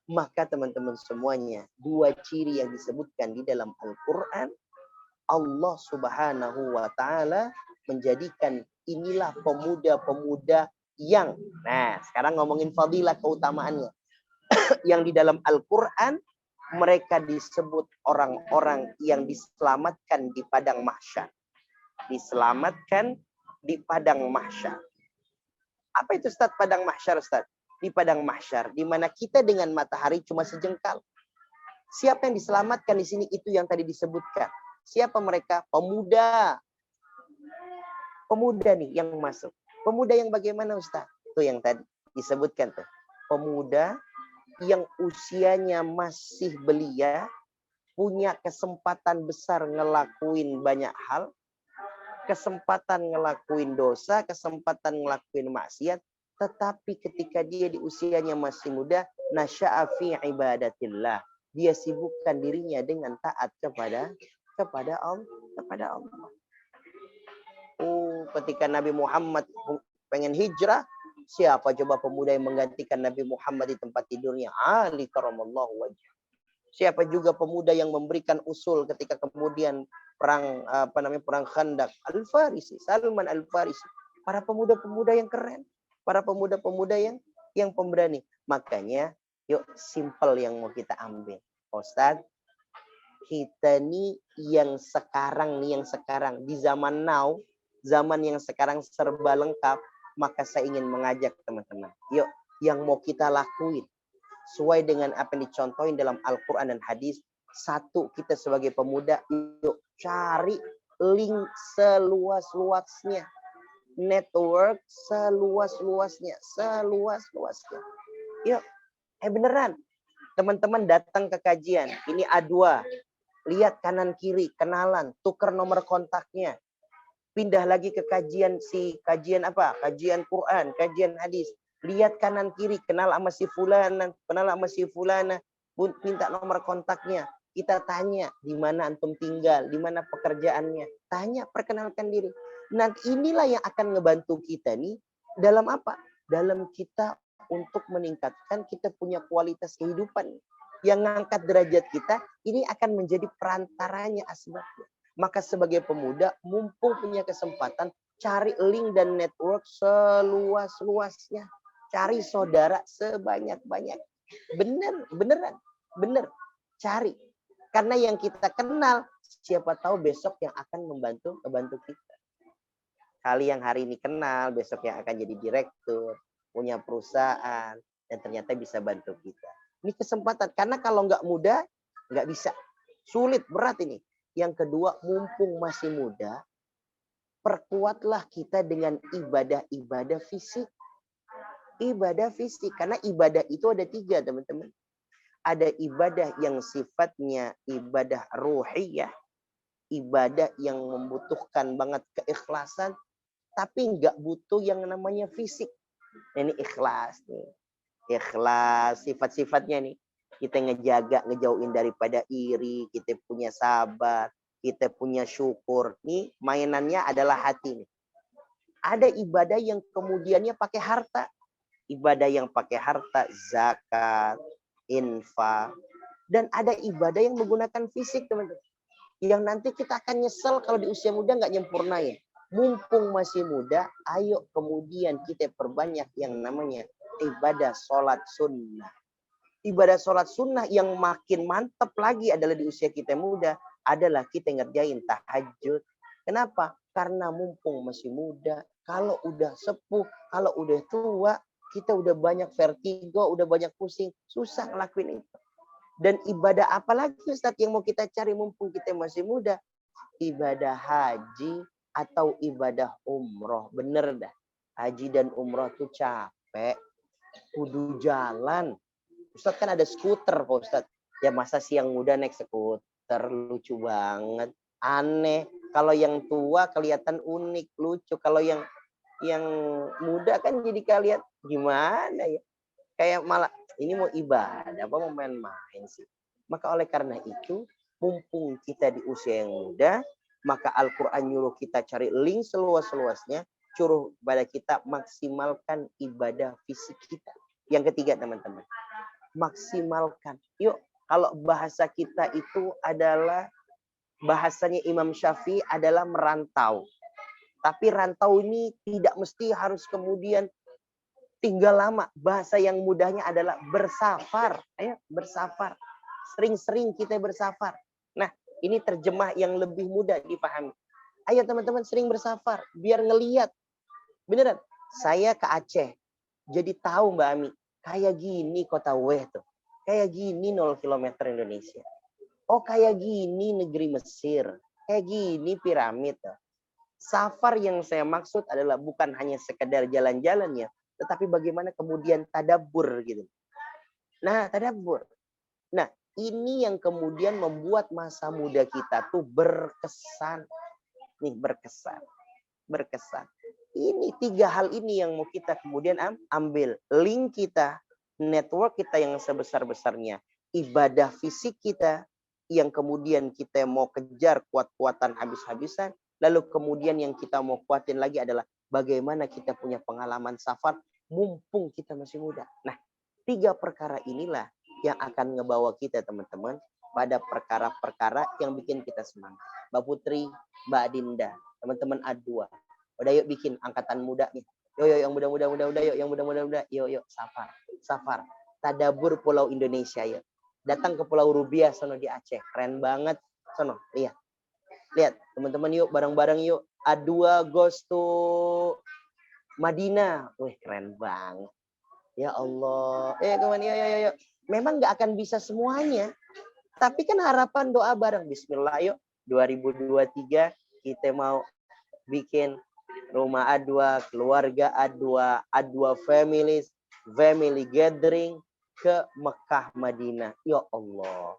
maka teman-teman semuanya, dua ciri yang disebutkan di dalam Al-Quran, Allah Subhanahu wa Ta'ala menjadikan inilah pemuda-pemuda yang, nah sekarang ngomongin fadilah keutamaannya, yang di dalam Al-Quran mereka disebut orang-orang yang diselamatkan di padang mahsyar. Diselamatkan di padang mahsyar. Apa itu Ustaz padang mahsyar Ustaz? Di padang mahsyar, di mana kita dengan matahari cuma sejengkal. Siapa yang diselamatkan di sini? Itu yang tadi disebutkan. Siapa mereka? Pemuda. Pemuda nih yang masuk. Pemuda yang bagaimana Ustaz? Itu yang tadi disebutkan tuh. Pemuda yang usianya masih belia, punya kesempatan besar ngelakuin banyak hal, kesempatan ngelakuin dosa, kesempatan ngelakuin maksiat, tetapi ketika dia di usianya masih muda, nasya'a fi ibadatillah, dia sibukkan dirinya dengan taat kepada Allah. Oh, ketika Nabi Muhammad pengen hijrah, siapa coba pemuda yang menggantikan Nabi Muhammad di tempat tidurnya? Ali karamallahu wajah. Siapa juga pemuda yang memberikan usul ketika kemudian perang perang Khandaq? Al-Farisi, Salman Al-Farisi. Para pemuda-pemuda yang keren, para pemuda-pemuda yang pemberani. Makanya, yuk simple yang mau kita ambil. Ustaz, kita nih yang sekarang di zaman now, zaman yang sekarang serba lengkap, maka saya ingin mengajak teman-teman. Yuk, yang mau kita lakuin sesuai dengan apa yang dicontohin dalam Al-Quran dan hadis. Satu, kita sebagai pemuda, yuk cari link seluas-luasnya. Network seluas-luasnya. Yuk, beneran. Teman-teman datang ke kajian. Ini A2. Lihat kanan kiri, kenalan, tukar nomor kontaknya. Pindah lagi ke kajian apa? Kajian Quran, kajian hadis. Lihat kanan kiri, kenal sama si fulana, minta nomor kontaknya. Kita tanya, di mana antum tinggal, di mana pekerjaannya. Tanya, perkenalkan diri. Nanti inilah yang akan ngebantu kita nih dalam apa? Dalam kita untuk meningkatkan kita punya kualitas kehidupan. Yang ngangkat derajat kita, ini akan menjadi perantaranya asbabnya. Maka sebagai pemuda, mumpung punya kesempatan, cari link dan network seluas-luasnya. Cari saudara sebanyak-banyak. Bener. Cari. Karena yang kita kenal, siapa tahu besok yang akan membantu kita. Kali yang hari ini kenal, besok yang akan jadi direktur, punya perusahaan, dan ternyata bisa bantu kita. Ini kesempatan. Karena kalau nggak muda, nggak bisa. Sulit, berat ini. Yang kedua, mumpung masih muda, perkuatlah kita dengan ibadah-ibadah fisik. Ibadah fisik. Karena ibadah itu ada 3, teman-teman. Ada ibadah yang sifatnya ibadah ruhiyah, ibadah yang membutuhkan banget keikhlasan, tapi nggak butuh yang namanya fisik. Ini ikhlas nih, ikhlas sifat-sifatnya nih. Kita ngejauhin daripada iri, kita punya sabar, kita punya syukur. Nih mainannya adalah hati nih. Ada ibadah yang kemudiannya pakai harta, ibadah yang pakai harta, zakat, infak, dan ada ibadah yang menggunakan fisik, teman-teman. Yang nanti kita akan nyesel kalau di usia muda nggak nyempurnain. Mumpung masih muda, ayo kemudian kita perbanyak yang namanya ibadah sholat sunnah. Ibadah sholat sunnah yang makin mantap lagi adalah di usia kita muda, adalah kita ngerjain tahajud. Kenapa? Karena mumpung masih muda, kalau udah sepuh, kalau udah tua, kita udah banyak vertigo, udah banyak pusing, susah ngelakuin itu. Dan ibadah apa lagi Ustaz yang mau kita cari mumpung kita masih muda? Ibadah haji atau ibadah umroh. Bener dah. Haji dan umroh tuh capek. Kudu jalan. Ustaz kan ada skuter Pak Ustaz. Ya masa siang muda naik skuter, lucu banget. Aneh. Kalau yang tua kelihatan unik, lucu. Kalau yang muda kan jadi kalian gimana ya? Kayak malah ini mau ibadah apa mau main-main sih. Maka oleh karena itu, mumpung kita di usia yang muda, maka Al-Quran nyuruh kita cari link seluas-luasnya, suruh pada kita maksimalkan ibadah fisik kita. Yang ketiga teman-teman, maksimalkan. Yuk, kalau bahasa kita itu adalah, bahasanya Imam Syafi'i adalah merantau. Tapi rantau ini tidak mesti harus kemudian tinggal lama. Bahasa yang mudahnya adalah bersafar. Ayo, bersafar. Sering-sering kita bersafar. Nah, ini terjemah yang lebih mudah dipahami. Ayo teman-teman sering bersafar. Biar ngeliat. Beneran. Saya ke Aceh. Jadi tahu Mbak Ami. Kayak gini kota Weh tuh. Kayak gini 0 km Indonesia. Oh kayak gini negeri Mesir. Kayak gini piramid tuh. Safar yang saya maksud adalah bukan hanya sekedar jalan-jalannya, tetapi bagaimana kemudian tadabbur gitu. Nah, tadabbur. Nah, ini yang kemudian membuat masa muda kita tuh berkesan. Nih, berkesan. Ini 3 hal ini yang mau kita kemudian ambil. Link kita, network kita yang sebesar-besarnya, ibadah fisik kita yang kemudian kita mau kejar kuat-kuatan habis-habisan. Lalu kemudian yang kita mau kuatin lagi adalah bagaimana kita punya pengalaman safar mumpung kita masih muda. Nah, 3 perkara inilah yang akan ngebawa kita teman-teman pada perkara-perkara yang bikin kita semangat. Mbak Putri, Mbak Dinda, teman-teman A2. Udah yuk bikin angkatan muda nih. Yuk yang muda-muda yuk, yang muda-muda yuk safar. Tadabur Pulau Indonesia yuk. Datang ke Pulau Rubiah sono di Aceh. Keren banget sono. Lihat, teman-teman yuk bareng-bareng yuk. A2 goes to Madinah. Wih, keren banget. Ya Allah. Kemana yuk. Memang nggak akan bisa semuanya. Tapi kan harapan doa bareng. Bismillah yuk. 2023 kita mau bikin rumah A2, keluarga A2 family gathering ke Mekah Madinah. Ya Allah.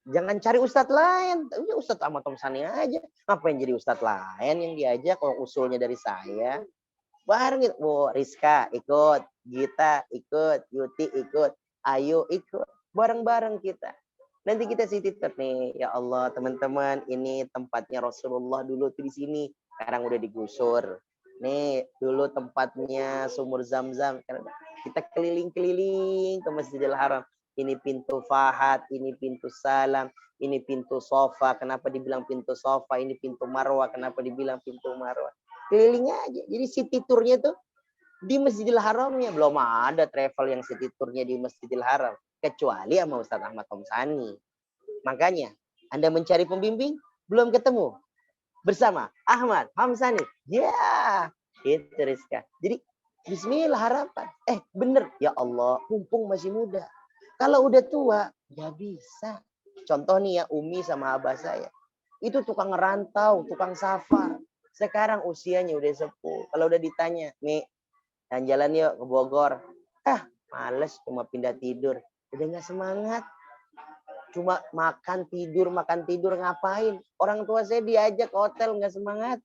Jangan cari ustadz lain. Ustadz Ahmad Tomsani aja. Ngapain jadi ustadz lain yang diajak kalau usulnya dari saya? Bareng gitu. Oh, Rizka ikut, Gita ikut, Yuti ikut, Ayu ikut. Bareng-bareng kita. Nanti kita titik nih, ya Allah teman-teman, ini tempatnya Rasulullah dulu tuh di sini, sekarang udah digusur. Nih dulu tempatnya sumur Zam-Zam, kita keliling-keliling ke Masjidil Haram. Ini pintu Fahad, ini pintu Salam, ini pintu Sofa. Kenapa dibilang pintu Sofa? Ini pintu Marwah. Kenapa dibilang pintu Marwah? Keliling aja. Jadi city tournya tuh di Masjidil Haramnya. Belum ada travel yang city tournya di Masjidil Haram. Kecuali sama Ustadz Ahmad Tomsani. Makanya, Anda mencari pembimbing, belum ketemu. Bersama Ahmad Hamsani. Ya, itu Rizka. Jadi, bismillah harapan. Bener. Ya Allah, mumpung masih muda. Kalau udah tua, nggak bisa. Contoh nih ya, Umi sama abah saya. Itu tukang ngerantau, tukang safar. Sekarang usianya udah sepuh. Kalau udah ditanya, nih, jalan yuk ke Bogor. Males cuma pindah tidur. Udah nggak semangat. Cuma makan tidur ngapain? Orang tua saya diajak ke hotel nggak semangat.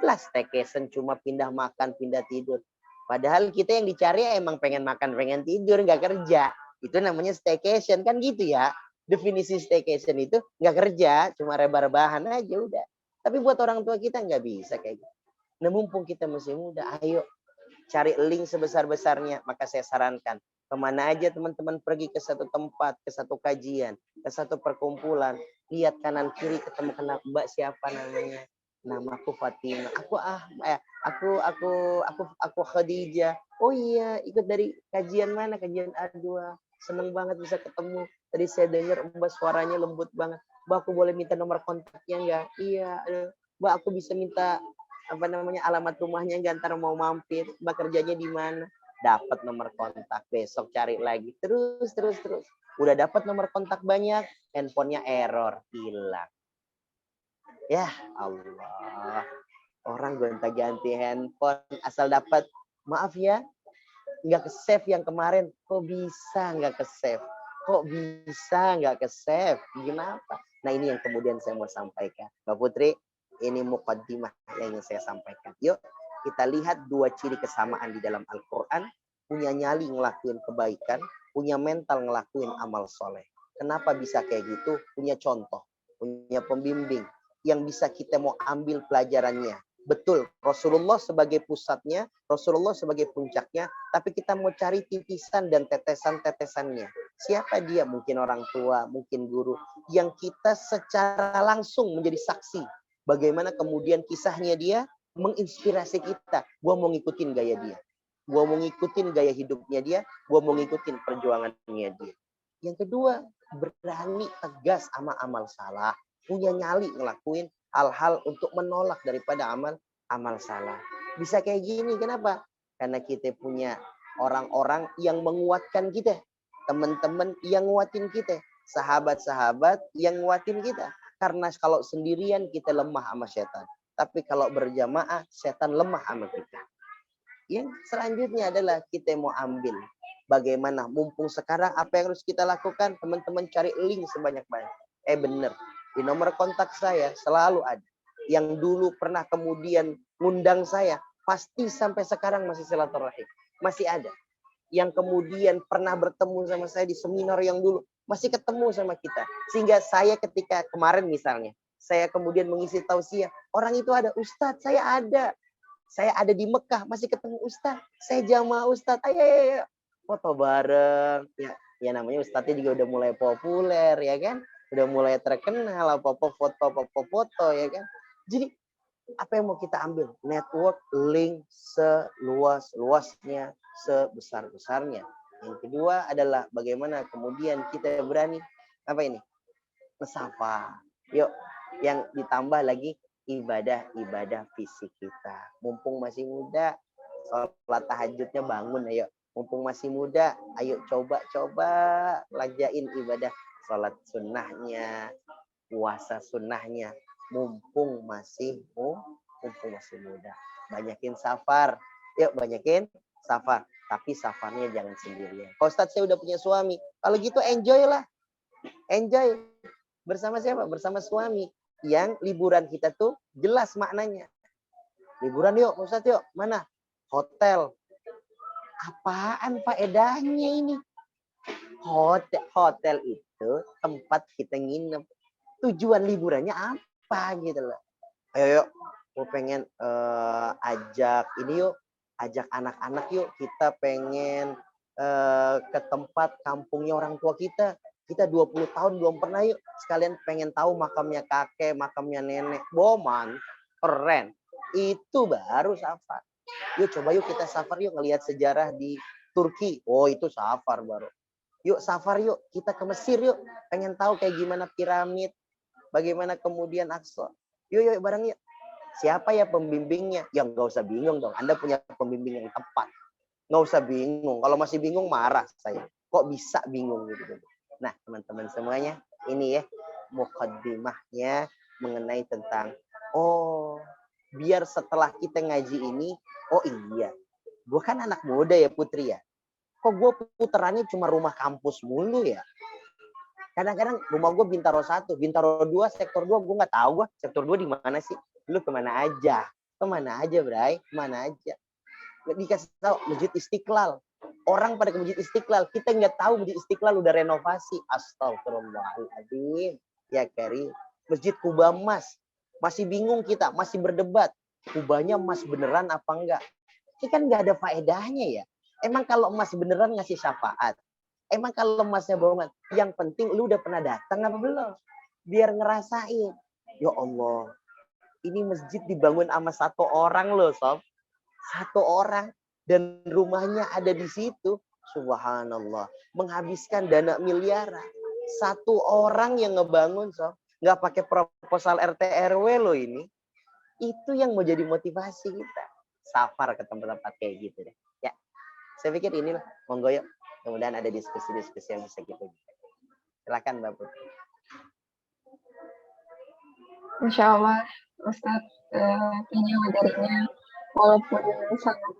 Lah staycation cuma pindah makan, pindah tidur. Padahal kita yang dicari emang pengen makan, pengen tidur, nggak kerja. Itu namanya staycation kan gitu ya. Definisi staycation itu nggak kerja, cuma rebah-rebahan aja udah. Tapi buat orang tua kita nggak bisa kayak gitu. Nah mumpung kita masih muda, ayo cari link sebesar-besarnya. Maka saya sarankan, kemana aja teman-teman pergi ke satu tempat, ke satu kajian, ke satu perkumpulan, lihat kanan kiri ketemu kena Mbak siapa namanya. Namaku Fatima. Aku Khadijah. Oh iya, ikut dari kajian mana? Kajian A2. Seneng banget bisa ketemu. Tadi saya dengar Mbak suaranya lembut banget. Mbak, aku boleh minta nomor kontaknya enggak? Iya. Mbak, aku bisa minta alamat rumahnya enggak, ntar mau mampir. Mbak kerjanya di mana? Dapat nomor kontak, besok cari lagi. Terus. Udah dapat nomor kontak banyak, handphonenya error, hilang. Ya Allah, orang gonta-ganti handphone asal dapat, maaf ya, nggak ke-save yang kemarin. Kok bisa nggak ke-save? Gimana? Nah ini yang kemudian saya mau sampaikan. Mbak Putri, ini muqaddimah yang ingin saya sampaikan. Yuk kita lihat dua ciri kesamaan di dalam Al-Quran. Punya nyali ngelakuin kebaikan, punya mental ngelakuin amal soleh. Kenapa bisa kayak gitu? Punya contoh, punya pembimbing yang bisa kita mau ambil pelajarannya. Betul, Rasulullah sebagai pusatnya, Rasulullah sebagai puncaknya, tapi kita mau cari titisan dan tetesan-tetesannya. Siapa dia? Mungkin orang tua, mungkin guru, yang kita secara langsung menjadi saksi. Bagaimana kemudian kisahnya dia menginspirasi kita. Gua mau ngikutin gaya dia. Gua mau ngikutin gaya hidupnya dia. Gua mau ngikutin perjuangannya dia. Yang kedua, berani tegas sama amal salah. Punya nyali ngelakuin hal-hal untuk menolak daripada amal salah. Bisa kayak gini, kenapa? Karena kita punya orang-orang yang menguatkan kita. Teman-teman yang nguatin kita. Sahabat-sahabat yang nguatin kita. Karena kalau sendirian kita lemah sama setan. Tapi kalau berjamaah, setan lemah sama kita. Yang selanjutnya adalah kita mau ambil. Bagaimana mumpung sekarang apa yang harus kita lakukan? Teman-teman cari link sebanyak-banyak. Bener. Di nomor kontak saya selalu ada. Yang dulu pernah kemudian ngundang saya, pasti sampai sekarang masih silaturahim. Masih ada. Yang kemudian pernah bertemu sama saya di seminar yang dulu, masih ketemu sama kita. Sehingga saya ketika kemarin misalnya, saya kemudian mengisi tausiah, orang itu ada, Ustadz saya ada. Saya ada di Mekah, masih ketemu Ustadz. Saya jamaah Ustadz, ayo. Foto bareng. Ya namanya Ustadznya juga udah mulai populer, ya kan? Udah mulai terkenal, apa-apa foto, ya kan? Jadi, apa yang mau kita ambil? Network, link seluas-luasnya, sebesar-besarnya. Yang kedua adalah bagaimana kemudian kita berani, mesapa. Yuk, yang ditambah lagi, ibadah fisik kita. Mumpung masih muda, sholat tahajudnya bangun, ayo. Mumpung masih muda, ayo coba pelajarin ibadah sholat sunnahnya, puasa sunnahnya. Mumpung masih muda. Banyakin safar. Yuk banyakin safar. Tapi safarnya jangan sendirian. Pak Ustadz saya udah punya suami. Kalau gitu enjoy lah. Enjoy. Bersama siapa? Bersama suami. Yang liburan kita tuh jelas maknanya. Liburan yuk, Ustadz yuk. Mana? Hotel. Apaan faedahnya ini? Hotel itu tempat kita nginep. Tujuan liburannya apa gitu loh. Ayo yuk, gue pengen ajak anak-anak yuk, kita pengen ke tempat kampungnya orang tua kita. Kita 20 tahun belum pernah yuk. Sekalian pengen tahu makamnya kakek, makamnya nenek. Boman, keren. Itu baru safar. Yuk coba yuk kita safar yuk, ngelihat sejarah di Turki. Oh itu safar baru. Yuk safar yuk, kita ke Mesir yuk. Pengen tahu kayak gimana piramid, bagaimana kemudian Aqsa. Yuk bareng yuk. Siapa ya pembimbingnya? Ya nggak usah bingung dong. Anda punya pembimbing yang tepat. Nggak usah bingung. Kalau masih bingung marah saya. Kok bisa bingung gitu. Nah teman-teman semuanya, ini ya mukaddimahnya mengenai tentang biar setelah kita ngaji ini, oh iya, gue kan anak muda ya Putri ya. Kok gue puterannya cuma rumah kampus mulu ya? Kadang-kadang rumah gue Bintaro 1, Bintaro 2, sektor 2 gue nggak tahu gue sektor 2 di mana sih? Lu kemana aja? Kemana aja, Bray? Kemana aja? Nggak dikasih tahu Masjid Istiqlal. Orang pada ke Masjid Istiqlal, kita nggak tahu Masjid Istiqlal udah renovasi. Astagfirullahaladzim. Ya Karim. Masjid Kuba Emas. Masih bingung kita, masih berdebat. Kubanya emas beneran apa enggak? Ini kan nggak ada faedahnya ya. Emang kalau emas beneran ngasih syafaat? Emang kalau emasnya bohongan? Yang penting lu udah pernah datang apa belum? Biar ngerasain. Ya Allah, ini masjid dibangun sama satu orang loh, Sob. Satu orang. Dan rumahnya ada di situ. Subhanallah. Menghabiskan dana miliaran. Satu orang yang ngebangun, Sob. Nggak pakai proposal RT RW loh ini. Itu yang mau jadi motivasi kita. Safar ke tempat-tempat kayak gitu deh. Ya, saya pikir inilah. Monggo yuk. Kemudian ada diskusi-diskusi yang bisa kita. Silakan Mbak Putri. Insya Allah, Ustadz, kayaknya materinya walaupun sangat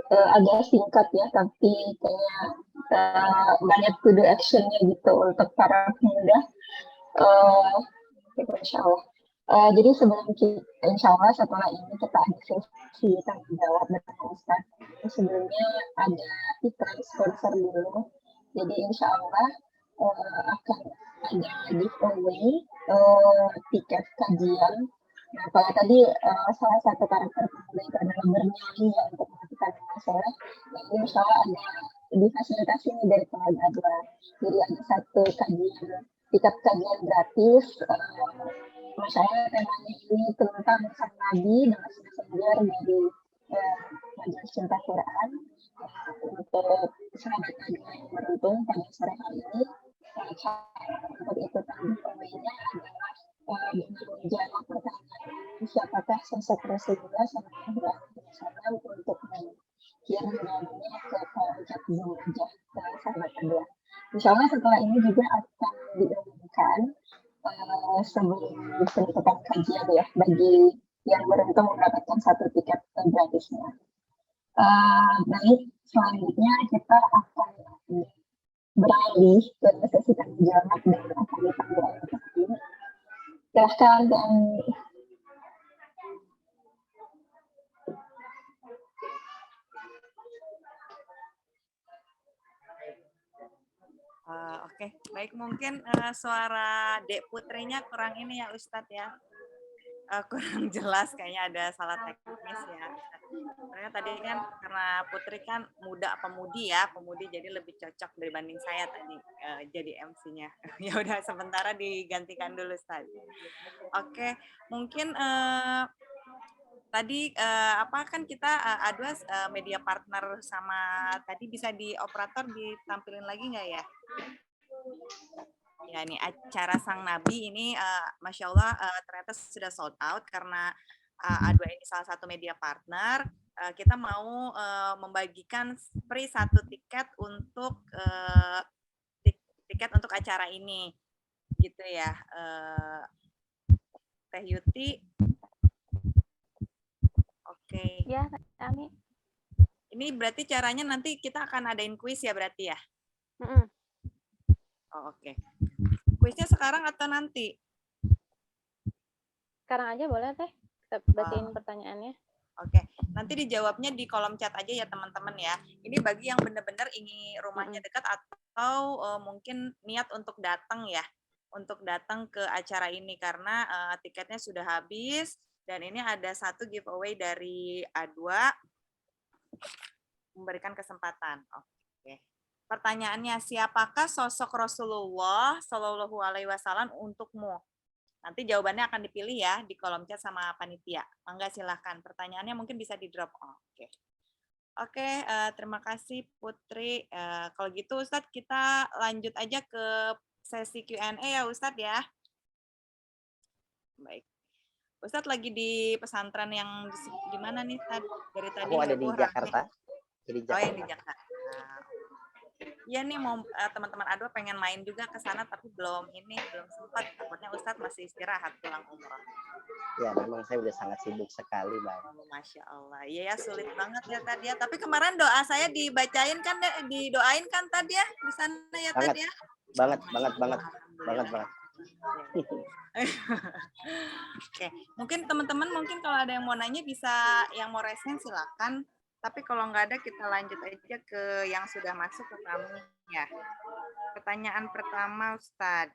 agak singkat ya, tapi kayaknya banyak to do actionnya gitu untuk para pemuda. Insya Allah. Jadi sebelum insya Allah setelah ini kita ada sesi tanya jawab dengan Ustadz. Sebelumnya ada iklan sponsor dulu. Jadi insya Allah akan ada giveaway tiket kajian. Nah, kalau tadi salah satu karakter pemuda itu adalah bernyanyi ya, untuk melakukan masalah. Nah, ini insya Allah ada difasilitasi nih dari keluarga. Jadi ada satu kajian, tiket kajian gratis. Masalah temanya ini tentang sang Nabi dengan messenger dari Majelis Cinta Quran untuk sahabat Nabi yang beruntung pada sore hari ini. Untuk itu tadi pemainnya adalah dengan menjawab pertanyaan siapakah sosok Rasulullah SAW untuk kirim jawabannya ke kolom chat Zoom aja ke sahabat kedua. Insya Allah setelah ini juga akan diumumkan sebelum penutupan kajian ya bagi yang beruntung mendapatkan satu tiket gratisnya. Baik, selanjutnya kita akan beralih ke sesi tanya jawab dan akan dipanggil oleh peserta. Silahkan dan Oke, baik, mungkin suara Dek Putrinya kurang ini ya Ustadz ya, kurang jelas, kayaknya ada salah teknis ya. Karena tadi kan karena Putri kan pemudi jadi lebih cocok dibanding saya tadi jadi MC-nya. Ya udah sementara digantikan dulu Ustadz. Oke, mungkin tadi kan kita ada media partner sama tadi bisa di operator ditampilin lagi nggak ya? Ya nih acara Sang Nabi ini Masya Allah ternyata sudah sold out karena A2 ini salah satu media partner. Kita mau membagikan free satu tiket untuk acara ini gitu ya. Teh Yuti. Oke. Ya, Ami. Ini berarti caranya nanti kita akan adain kuis ya berarti ya? Oh, oke. Kuisnya sekarang atau nanti? Sekarang aja boleh Teh. Kita bacain pertanyaannya. Oke, nanti dijawabnya di kolom chat aja ya teman-teman ya. Ini bagi yang benar-benar ingin rumahnya dekat atau atau mungkin niat untuk datang ya, untuk datang ke acara ini karena tiketnya sudah habis dan ini ada satu giveaway dari A2 memberikan kesempatan. Oke. Pertanyaannya, siapakah sosok Rasulullah Shallallahu Alaihi Wasallam untukmu? Nanti jawabannya akan dipilih ya di kolom chat sama panitia. Mangga silahkan. Pertanyaannya mungkin bisa di drop. Oke. Oke, terima kasih Putri. Kalau gitu Ustadz kita lanjut aja ke sesi Q&A ya Ustadz ya. Baik. Ustadz lagi di pesantren yang di mana nih Ustadz? Dari tadi Aku ada di heboh Jakarta. rame. Di Oh yang di Jakarta. Jakarta. Iya nih mau teman-teman A2 pengen main juga ke sana tapi belum sempat. Takutnya Ustadz masih istirahat pulang umroh. Ya, memang saya udah sangat sibuk sekali, Bang. Oh, Masya Allah. Iya ya sulit banget ya tadi ya. Tapi kemarin doa saya dibacain kan, didoain kan tadi ya di sana ya Banget, tadi ya. banget. Alhamdulillah. Oke, mungkin teman-teman kalau ada yang mau nanya bisa, yang mau resen silakan. Tapi kalau nggak ada kita lanjut aja ke yang sudah masuk ke kami ya. Pertanyaan pertama Ustadz.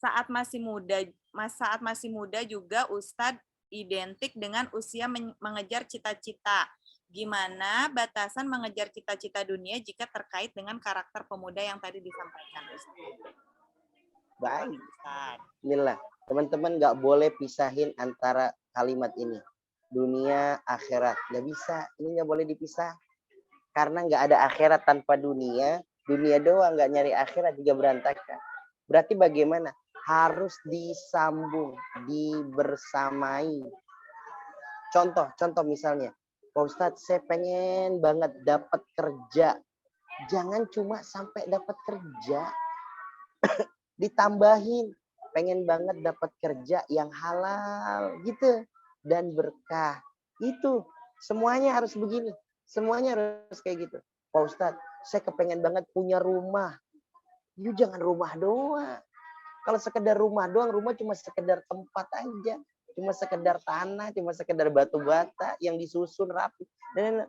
Saat masih muda juga Ustadz identik dengan usia mengejar cita-cita. Gimana batasan mengejar cita-cita dunia jika terkait dengan karakter pemuda yang tadi disampaikan Ustadz? Baik. Ustadz. Inilah, teman-teman nggak boleh pisahin antara kalimat ini. Dunia, akhirat. Nggak bisa, ini nggak boleh dipisah. Karena nggak ada akhirat tanpa dunia. Dunia doang, nggak nyari akhirat juga berantakan. Berarti bagaimana? Harus disambung, dibersamai. Contoh misalnya. Pak Ustadz, saya pengen banget dapat kerja. Jangan cuma sampai dapat kerja. Ditambahin. Pengen banget dapat kerja yang halal gitu. Dan berkah. Itu semuanya harus begini. Semuanya harus kayak gitu. Pak Ustadz, saya kepengen banget punya rumah. You jangan rumah doang. Kalau sekedar rumah doang, rumah cuma sekedar tempat aja. Cuma sekedar tanah, cuma sekedar batu bata yang disusun rapi. Dan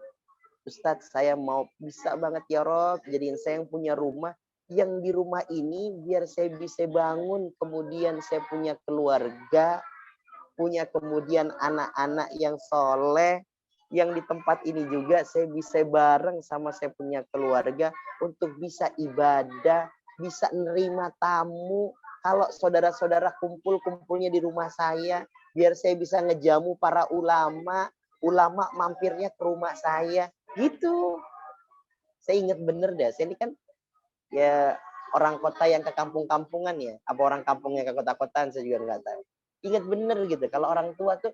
Ustadz, saya mau bisa banget ya Rob, jadiin saya yang punya rumah. Yang di rumah ini biar saya bisa bangun. Kemudian saya punya keluarga. Punya kemudian anak-anak yang soleh, yang di tempat ini juga saya bisa bareng sama saya punya keluarga untuk bisa ibadah, bisa nerima tamu. Kalau saudara-saudara kumpulnya di rumah saya, biar saya bisa ngejamu para ulama mampirnya ke rumah saya, gitu. Saya ingat bener dah, saya ini kan ya orang kota yang ke kampung-kampungan ya, apa orang kampungnya ke kota-kotaan saya juga nggak tahu. Ingat bener gitu, kalau orang tua tuh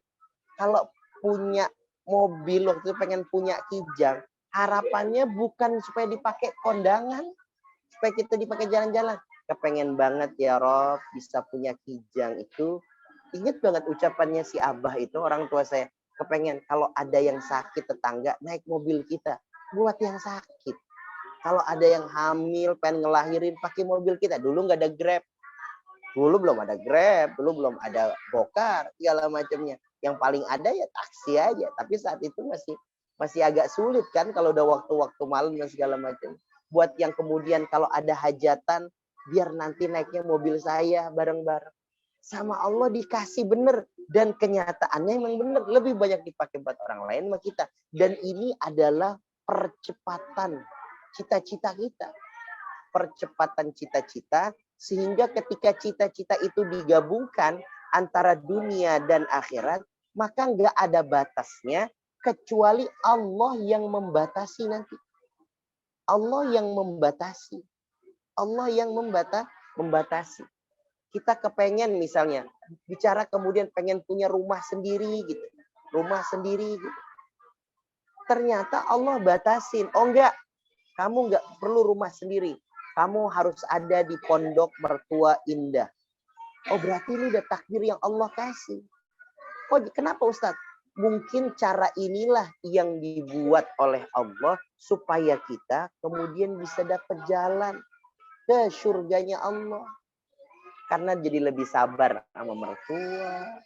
kalau punya mobil waktu itu pengen punya Kijang, harapannya bukan supaya dipakai kondangan, supaya kita dipakai jalan-jalan. Kepengen banget ya Rob bisa punya Kijang itu. Ingat banget ucapannya si Abah itu, orang tua saya. Kepengen kalau ada yang sakit tetangga naik mobil kita buat yang sakit. Kalau ada yang hamil pengen ngelahirin pakai mobil kita. Dulu nggak ada Grab. Dulu belum ada Grab, dulu belum ada Gokar, segala macamnya. Yang paling ada ya taksi aja. Tapi saat itu masih agak sulit kan kalau udah waktu-waktu malam dan segala macam. Buat yang kemudian kalau ada hajatan, biar nanti naiknya mobil saya bareng-bareng. Sama Allah dikasih bener. Dan kenyataannya memang bener. Lebih banyak dipakai buat orang lain sama kita. Dan ini adalah percepatan cita-cita kita. Percepatan cita-cita. Sehingga ketika cita-cita itu digabungkan antara dunia dan akhirat, maka nggak ada batasnya kecuali Allah yang membatasi nanti. Allah yang membatasi. Allah yang membatasi. Kita kepengen misalnya, bicara kemudian pengen punya rumah sendiri gitu. Rumah sendiri gitu. Ternyata Allah batasin. Oh enggak, kamu nggak perlu rumah sendiri. Kamu harus ada di pondok mertua indah. Oh berarti ini udah takdir yang Allah kasih. Oh kenapa Ustadz? Mungkin cara inilah yang dibuat oleh Allah supaya kita kemudian bisa dapat jalan ke surganya Allah. Karena jadi lebih sabar sama mertua,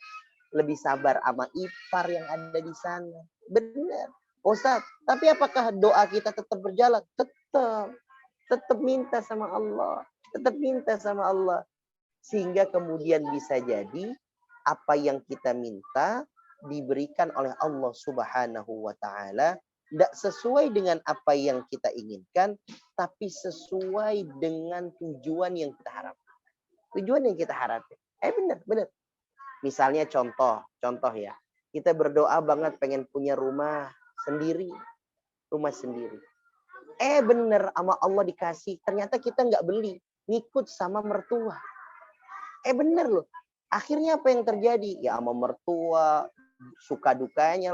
lebih sabar sama ipar yang ada di sana. Benar. Ustaz, tapi apakah doa kita tetap berjalan? Tetap minta sama Allah. Tetap minta sama Allah. Sehingga kemudian bisa jadi apa yang kita minta diberikan oleh Allah Subhanahu wa taala tidak sesuai dengan apa yang kita inginkan, tapi sesuai dengan tujuan yang kita harapkan. Tujuan yang kita harapkan. Benar. Misalnya contoh ya. Kita berdoa banget pengen punya rumah sendiri. Bener sama Allah dikasih. Ternyata kita nggak beli. Ngikut sama mertua. Bener loh. Akhirnya apa yang terjadi? Ya sama mertua. Suka dukanya.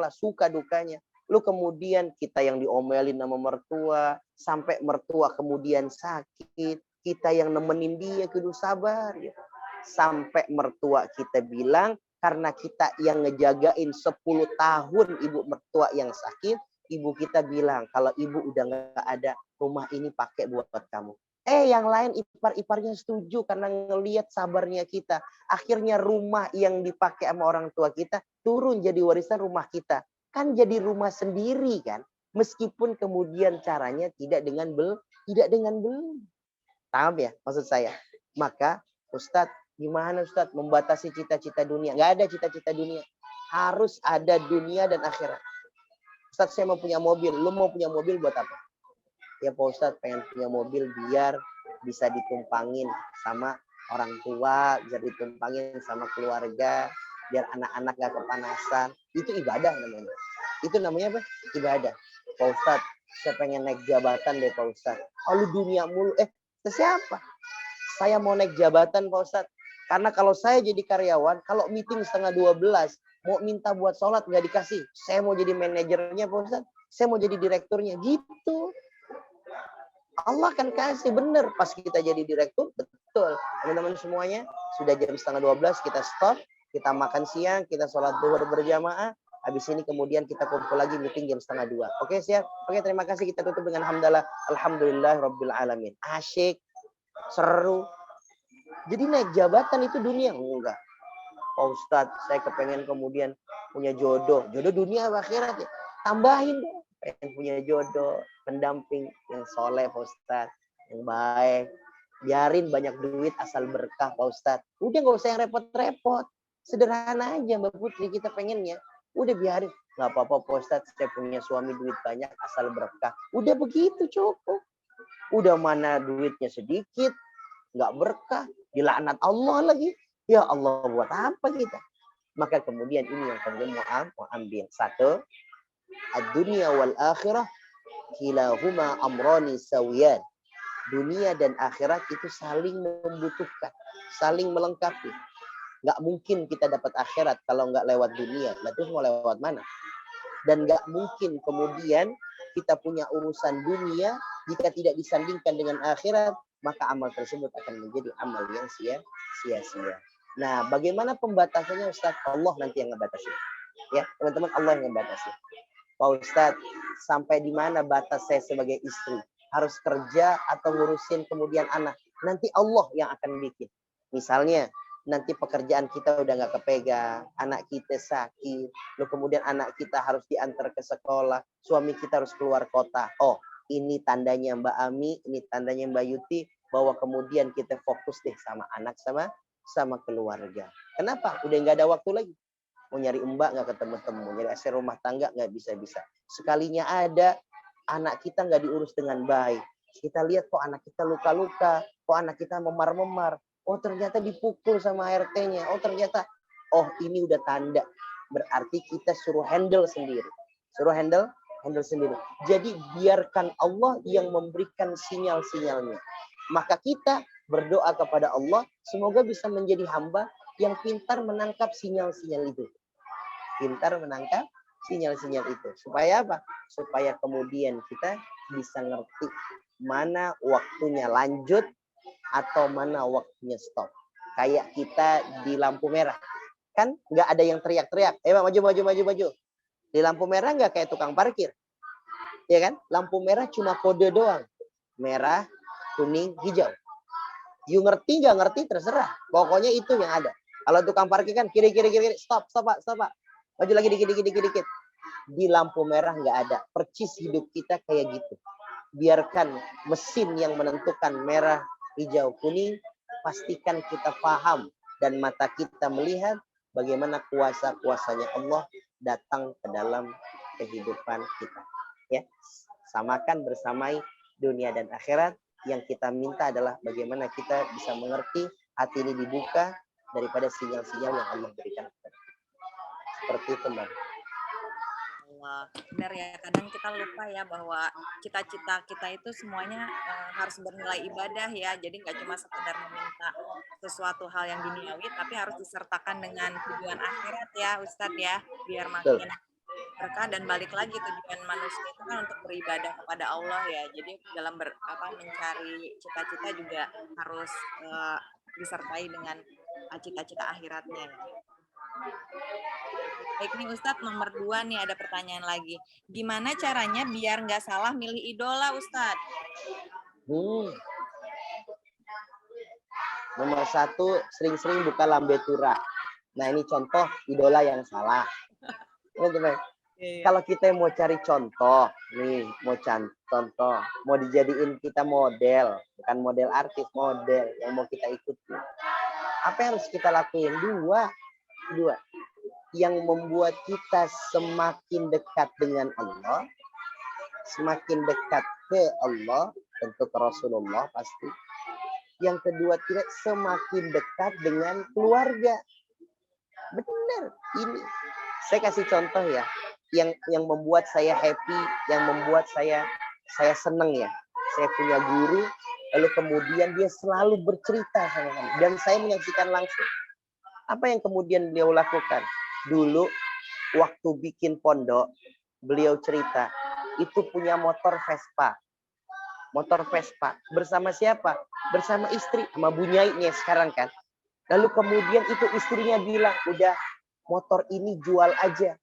Lu kemudian kita yang diomelin sama mertua. Sampai mertua kemudian sakit. Kita yang nemenin dia kudu sabar. Ya. Sampai mertua kita bilang. Karena kita yang ngejagain 10 tahun ibu mertua yang sakit. Ibu kita bilang, kalau ibu udah nggak ada, rumah ini pakai buat kamu. Yang lain ipar-iparnya setuju karena ngelihat sabarnya kita. Akhirnya rumah yang dipakai sama orang tua kita turun jadi warisan rumah kita. Kan jadi rumah sendiri kan. Meskipun kemudian caranya tidak dengan beli. Paham ya maksud saya? Maka Ustadz, gimana Ustadz membatasi cita-cita dunia? Nggak ada cita-cita dunia. Harus ada dunia dan akhirat. Ustadz, saya mau punya mobil. Lu mau punya mobil buat apa? Ya Pak Ustadz, pengen punya mobil biar bisa ditumpangin sama orang tua, bisa ditumpangin sama keluarga, biar anak-anak gak kepanasan. Itu ibadah namanya. Itu namanya apa? Ibadah. Pak Ustadz, saya pengen naik jabatan deh Pak Ustadz. Lu dunia mulu. Siapa? Saya mau naik jabatan Pak Ustadz. Karena kalau saya jadi karyawan, kalau meeting 11:30, mau minta buat sholat nggak dikasih. Saya mau jadi manajernya Pak Ustadz. Saya mau jadi direkturnya. Gitu. Allah kan kasih bener. Pas kita jadi direktur, betul. Teman-teman semuanya, sudah jam 11:30 kita stop. Kita makan siang, kita sholat zuhur berjamaah. Habis ini kemudian kita kumpul lagi meeting jam 11:30. Oke, siap? Oke, terima kasih. Kita tutup dengan hamdalah. Alhamdulillah Rabbil Alamin. Asyik, seru. Jadi naik jabatan itu dunia? Enggak. Pak Ustadz, saya kepengen kemudian punya jodoh. Jodoh dunia akhirat ya. Tambahin dong. Pengen punya jodoh, pendamping yang soleh Pak Ustadz. Yang baik. Biarin banyak duit asal berkah Pak Ustadz. Udah nggak usah yang repot-repot. Sederhana aja Mbak Putri kita pengennya. Udah biarin. Nggak apa-apa Pak Ustadz, saya punya suami duit banyak asal berkah. Udah begitu cukup. Udah mana duitnya sedikit. Nggak berkah. Dilaknat Allah lagi. Ya Allah buat apa kita? Maka kemudian ini yang kemudian mau ambil. Satu, ad-dunya wal akhirah kilahuma amrani sawiyan. Dunia dan akhirat itu saling membutuhkan, saling melengkapi. Nggak mungkin kita dapat akhirat kalau nggak lewat dunia. Lalu mau lewat mana? Dan nggak mungkin kemudian kita punya urusan dunia jika tidak disandingkan dengan akhirat, maka amal tersebut akan menjadi amal yang sia-sia. Nah, bagaimana pembatasannya Ustaz? Allah nanti yang ngebatasi. Ya, teman-teman, Allah yang ngebatasi. Pak Ustaz, sampai di mana batas saya sebagai istri? Harus kerja atau ngurusin kemudian anak? Nanti Allah yang akan bikin. Misalnya, nanti pekerjaan kita udah nggak kepegang, anak kita sakit, lalu kemudian anak kita harus diantar ke sekolah, suami kita harus keluar kota. Oh, ini tandanya Mbak Ami, ini tandanya Mbak Yuti, bahwa kemudian kita fokus deh sama anak, sama keluarga. Kenapa? Udah nggak ada waktu lagi. Mau nyari mbak nggak ketemu-temu, nyari asisten rumah tangga nggak bisa-bisa. Sekalinya ada, anak kita nggak diurus dengan baik. Kita lihat kok anak kita luka-luka, kok anak kita memar-memar. Oh ternyata dipukul sama ART-nya. Oh ini udah tanda. Berarti kita suruh handle sendiri. Suruh handle sendiri. Jadi biarkan Allah yang memberikan sinyal-sinyalnya. Maka kita berdoa kepada Allah, semoga bisa menjadi hamba yang pintar menangkap sinyal-sinyal itu. Pintar menangkap sinyal-sinyal itu. Supaya apa? Supaya kemudian kita bisa ngerti mana waktunya lanjut atau mana waktunya stop. Kayak kita di lampu merah. Kan nggak ada yang teriak-teriak. Maju. Di lampu merah nggak kayak tukang parkir. Ya kan? Lampu merah cuma kode doang. Merah, kuning, hijau. You ngerti nggak ngerti terserah. Pokoknya itu yang ada. Kalau tukang parkir kan kiri, stop Pak. Maju lagi dikit. di lampu merah nggak ada. Percis hidup kita kayak gitu. Biarkan mesin yang menentukan merah, hijau, kuning, pastikan kita paham dan mata kita melihat bagaimana kuasa-kuasanya Allah datang ke dalam kehidupan kita. Ya, samakan bersamai dunia dan akhirat. Yang kita minta adalah bagaimana kita bisa mengerti hati ini dibuka daripada sinyal-sinyal yang Allah berikan. Seperti itu, Mbak. Allah. Benar ya, kadang kita lupa ya bahwa cita-cita kita itu semuanya harus bernilai ibadah ya. Jadi nggak cuma sekedar meminta sesuatu hal yang duniawi, tapi harus disertakan dengan tujuan akhirat ya Ustadz ya, biar Betul. makin berkah. Dan balik lagi tujuan manusia itu kan untuk beribadah kepada Allah ya. Jadi dalam mencari cita-cita juga harus disertai dengan cita-cita akhiratnya ya. Baik nih Ustadz, nomor 2 nih ada pertanyaan lagi. Gimana caranya biar nggak salah milih idola Ustadz? Nomor 1, sering-sering buka lambe tura. Nah, ini contoh idola yang salah. Kalau kita mau cari contoh, nih mau contoh, mau dijadiin kita model, bukan model artis, model yang mau kita ikuti. Apa yang harus kita lakuin? Dua. Yang membuat kita semakin dekat dengan Allah, semakin dekat ke Allah, tentu ke Rasulullah pasti. Yang kedua, tidak semakin dekat dengan keluarga. Benar, ini. Saya kasih contoh ya, yang membuat saya happy, yang membuat saya senang ya. Saya punya guru, lalu kemudian dia selalu bercerita sama kami, dan saya menyaksikan langsung. Apa yang kemudian beliau lakukan? Dulu, waktu bikin pondok, beliau cerita, itu punya motor Vespa. Motor Vespa. Bersama siapa? Bersama istri, sama bunyainya sekarang kan. Lalu kemudian itu istrinya bilang, udah motor ini jual aja.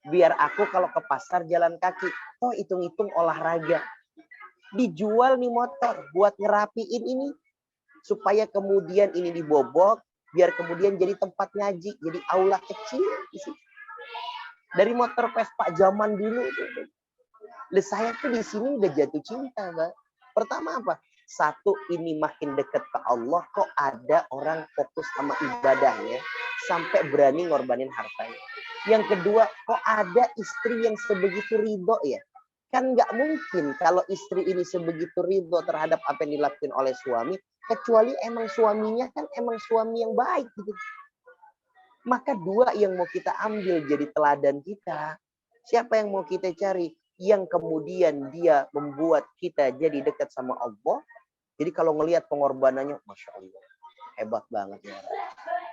Biar aku kalau ke pasar jalan kaki. Toh hitung-hitung olahraga. Dijual nih motor buat ngerapiin ini. Supaya kemudian ini dibobok. Biar kemudian jadi tempat ngaji. Jadi aula kecil. Dari motor Vespa zaman dulu. Saya tuh di sini udah jatuh cinta, Mbak. Pertama apa? Satu, ini makin dekat ke Allah. Kok ada orang fokus sama ibadahnya sampai berani ngorbanin hartanya. Yang kedua, kok ada istri yang sebegitu ridho ya. Kan nggak mungkin kalau istri ini sebegitu ridho terhadap apa yang dilakukan oleh suami, kecuali emang suaminya kan emang suami yang baik gitu. Maka dua yang mau kita ambil jadi teladan kita. Siapa yang mau kita cari? Yang kemudian dia membuat kita jadi dekat sama Allah. Jadi kalau ngelihat pengorbanannya, Masya Allah, hebat banget ya.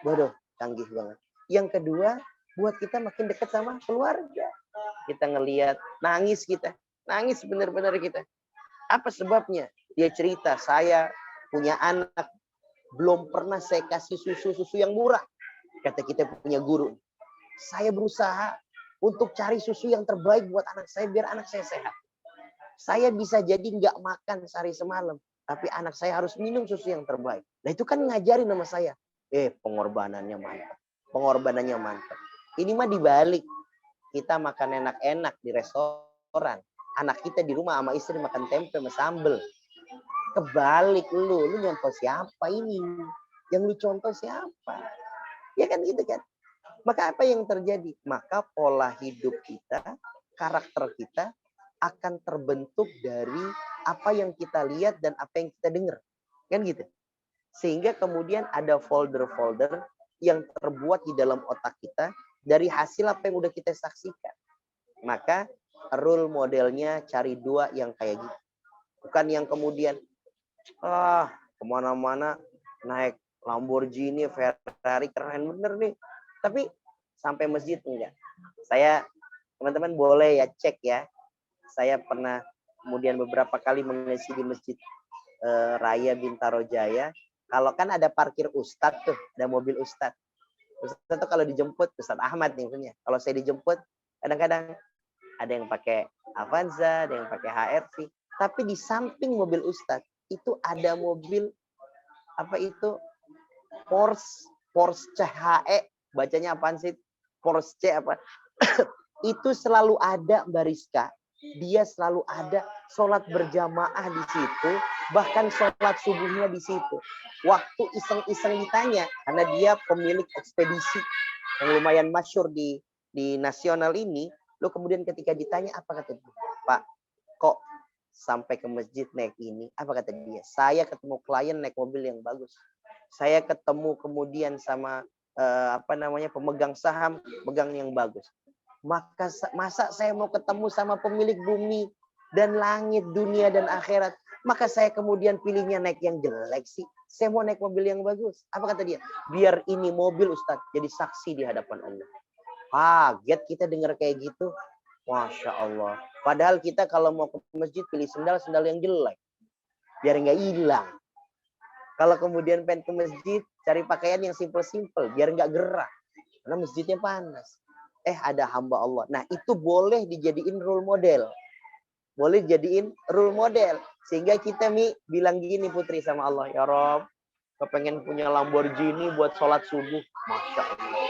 Waduh, canggih banget. Yang kedua, buat kita makin dekat sama keluarga. Kita ngelihat, nangis kita. Nangis benar-benar kita. Apa sebabnya? Dia cerita, saya punya anak, belum pernah saya kasih susu yang murah. Kata kita punya guru. Saya berusaha untuk cari susu yang terbaik buat anak saya, biar anak saya sehat. Saya bisa jadi nggak makan sehari semalam, tapi anak saya harus minum susu yang terbaik. Nah itu kan ngajarin sama saya. Pengorbanannya mantap. Pengorbanannya mantap. Ini mah dibalik. Kita makan enak-enak di restoran. Anak kita di rumah sama istri makan tempe sama sambel. Kebalik lu nyontoh siapa ini? Yang lu contoh siapa? Ya kan gitu kan. Maka apa yang terjadi? Maka pola hidup kita, karakter kita akan terbentuk dari apa yang kita lihat dan apa yang kita dengar. Kan gitu. Sehingga kemudian ada folder-folder yang terbuat di dalam otak kita dari hasil apa yang udah kita saksikan. Maka role modelnya cari dua yang kayak gitu. Bukan yang kemudian kemana-mana naik Lamborghini, Ferrari, keren bener nih. Tapi sampai masjid enggak. Saya, teman-teman boleh ya cek ya. Saya pernah kemudian beberapa kali mengisi di Masjid Raya Bintaro Jaya. Kalau kan ada parkir Ustadz tuh, ada mobil Ustadz. Ustadz tuh kalau dijemput, Ustadz Ahmad nih punya. Kalau saya dijemput, kadang-kadang ada yang pakai Avanza, ada yang pakai HRV. Tapi di samping mobil Ustadz, itu ada mobil, apa itu, Porsche CHE. Bacanya apaan sih? Porsche apa? itu selalu ada Mbak Rizka. Dia selalu ada sholat berjamaah di situ, bahkan sholat subuhnya di situ. Waktu iseng-iseng ditanya, karena dia pemilik ekspedisi yang lumayan masyhur di nasional ini, lo kemudian ketika ditanya apa kata dia? Pak, kok sampai ke masjid naik ini? Apa kata dia? Saya ketemu klien naik mobil yang bagus. Saya ketemu kemudian sama pemegang saham, pegang yang bagus. Masa saya mau ketemu sama pemilik bumi dan langit, dunia dan akhirat, maka saya kemudian pilihnya naik yang jelek sih. Saya mau naik mobil yang bagus. Apa kata dia? Biar ini mobil Ustadz jadi saksi di hadapan Allah. Kaget kita dengar kayak gitu. Masya Allah. Padahal kita kalau mau ke masjid pilih sendal yang jelek. Biar nggak hilang. Kalau kemudian pengen ke masjid, cari pakaian yang simple-simple. Biar nggak gerah. Karena masjidnya panas. Ada hamba Allah. Nah, itu boleh dijadiin role model. Boleh jadiin role model. Sehingga kita bilang gini Putri sama Allah. Ya Rob, kepengen punya Lamborghini buat sholat subuh. Masya Allah.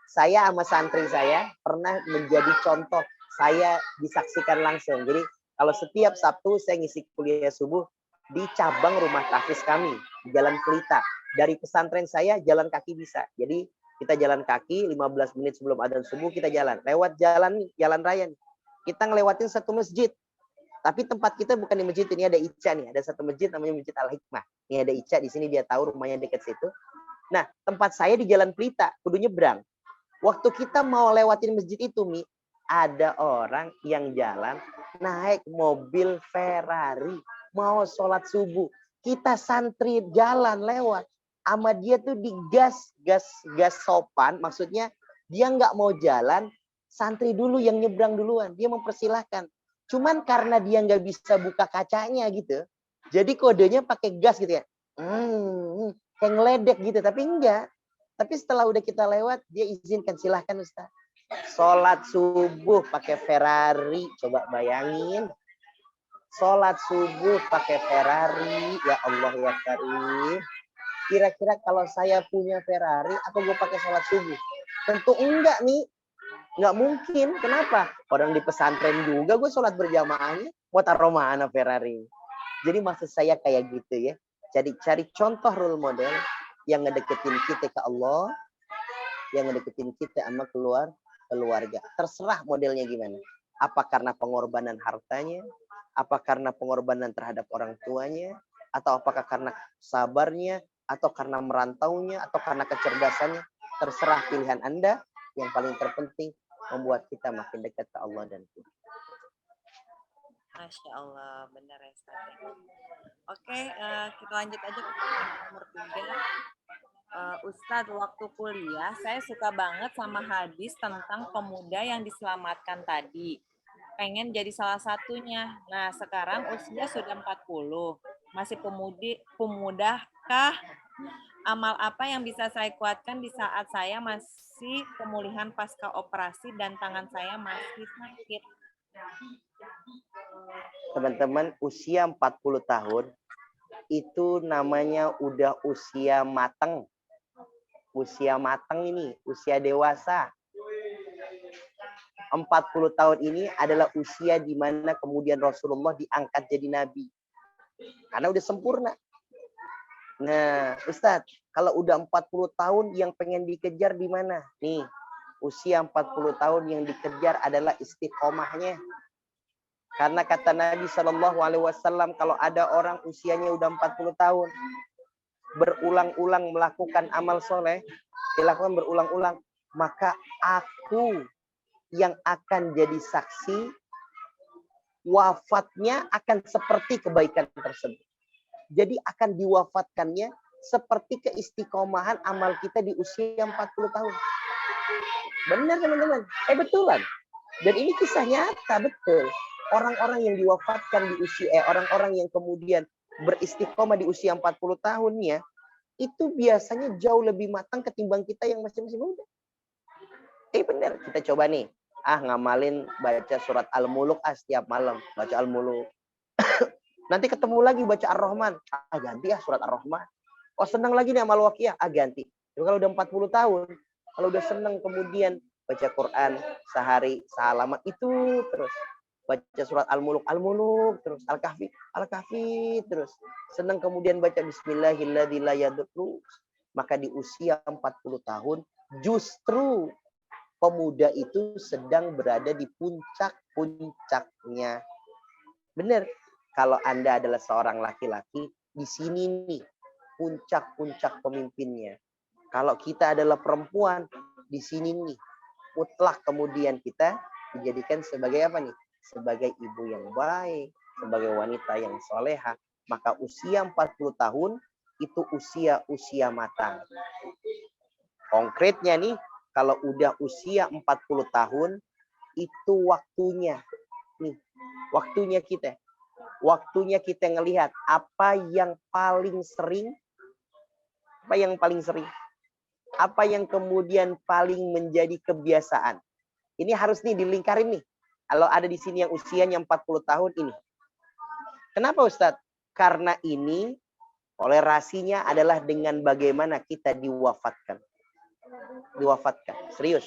Saya sama santri saya pernah menjadi contoh. Saya disaksikan langsung. Jadi, kalau setiap Sabtu saya ngisi kuliah subuh di cabang rumah tahfiz kami. Di Jalan Pelita. Dari pesantren saya, jalan kaki bisa. Jadi, kita jalan kaki 15 menit sebelum adzan subuh kita jalan. Lewat jalan raya nih. Kita ngelewatin satu masjid. Tapi tempat kita bukan di masjid, ini ada Ica nih. Ada satu masjid namanya Masjid Al-Hikmah. Ini ada Ica di sini, dia tahu rumahnya dekat situ. Nah, tempat saya di Jalan Pelita, kudu nyebrang. Waktu kita mau lewatin masjid itu, ada orang yang jalan naik mobil Ferrari mau sholat subuh. Kita santri jalan lewat. Sama dia tuh digas sopan, maksudnya dia nggak mau jalan, santri dulu yang nyebrang duluan, dia mempersilahkan. Cuman karena dia nggak bisa buka kacanya gitu, jadi kodenya pakai gas gitu ya, kayak ngeledek gitu, tapi enggak. Tapi setelah udah kita lewat, dia izinkan, silahkan Ustaz. Sholat subuh pakai Ferrari, coba bayangin. Sholat subuh pakai Ferrari, ya Allah ya Karim. Kira-kira kalau saya punya Ferrari, apa gue pakai sholat subuh? Tentu enggak nih. Enggak mungkin. Kenapa? Orang di pesantren juga gue sholat berjamaahnya. Mau taruh mana Ferrari? Jadi maksud saya kayak gitu ya. Jadi cari contoh role model yang ngedeketin kita ke Allah. Yang ngedeketin kita sama keluarga. Terserah modelnya gimana. Apa karena pengorbanan hartanya? Apa karena pengorbanan terhadap orang tuanya? Atau apakah karena sabarnya? Atau karena merantaunya, atau karena kecerdasannya, terserah pilihan Anda. Yang paling terpenting membuat kita makin dekat ke Allah dan Tuhan. Masya Allah, benar ya Ustaz. Oke, kita lanjut aja ke pertanyaan nomor 3. Ustadz, waktu kuliah saya suka banget sama hadis tentang pemuda yang diselamatkan tadi. Pengen jadi salah satunya. Nah, sekarang usia sudah 40. Masih pemudakah? Amal apa yang bisa saya kuatkan di saat saya masih pemulihan pasca operasi dan tangan saya masih sakit? Teman-teman, usia 40 tahun itu namanya udah usia matang. Usia matang ini, usia dewasa. 40 tahun ini adalah usia di mana kemudian Rasulullah diangkat jadi nabi. Karena udah sempurna. Nah, Ustadz, kalau udah 40 tahun yang pengen dikejar di mana? Nih, usia 40 tahun yang dikejar adalah istiqomahnya. Karena kata Nabi SAW, kalau ada orang usianya udah 40 tahun, berulang-ulang melakukan amal soleh, dilakukan berulang-ulang, maka aku yang akan jadi saksi, wafatnya akan seperti kebaikan tersebut. Jadi akan diwafatkannya seperti keistiqomahan amal kita di usia 40 tahun. Benar teman-teman? Betulan. Dan ini kisah nyata, betul. Orang-orang yang diwafatkan di usia, orang-orang yang kemudian beristiqomah di usia 40 tahunnya, itu biasanya jauh lebih matang ketimbang kita yang masih muda. Benar. Kita coba nih. Ngamalin baca surat Al-Muluk setiap malam. Baca Al-Muluk. Nanti ketemu lagi baca Ar-Rahman. Ganti surat Ar-Rahman. Senang lagi nih amal Waqiah. Ganti. Jadi kalau udah 40 tahun, kalau udah senang kemudian baca Quran sehari sehalaman itu terus. Baca surat Al-Muluk terus, Al-Kahfi terus. Senang kemudian baca Bismillahirrahmanirrahim terus. Maka di usia 40 tahun justru pemuda itu sedang berada di puncak-puncaknya. Benar. Kalau Anda adalah seorang laki-laki, di sini nih puncak-puncak pemimpinnya. Kalau kita adalah perempuan, di sini nih mutlak kemudian kita dijadikan sebagai apa nih? Sebagai ibu yang baik, sebagai wanita yang soleha. Maka usia 40 tahun itu usia matang. Konkretnya nih, kalau udah usia 40 tahun, itu waktunya. Nih, waktunya kita. Waktunya kita ngelihat apa yang paling sering. Apa yang kemudian paling menjadi kebiasaan. Ini harus nih dilingkarin nih. Kalau ada di sini yang usianya 40 tahun ini. Kenapa Ustadz? Karena ini toleransinya adalah dengan bagaimana kita diwafatkan. Serius.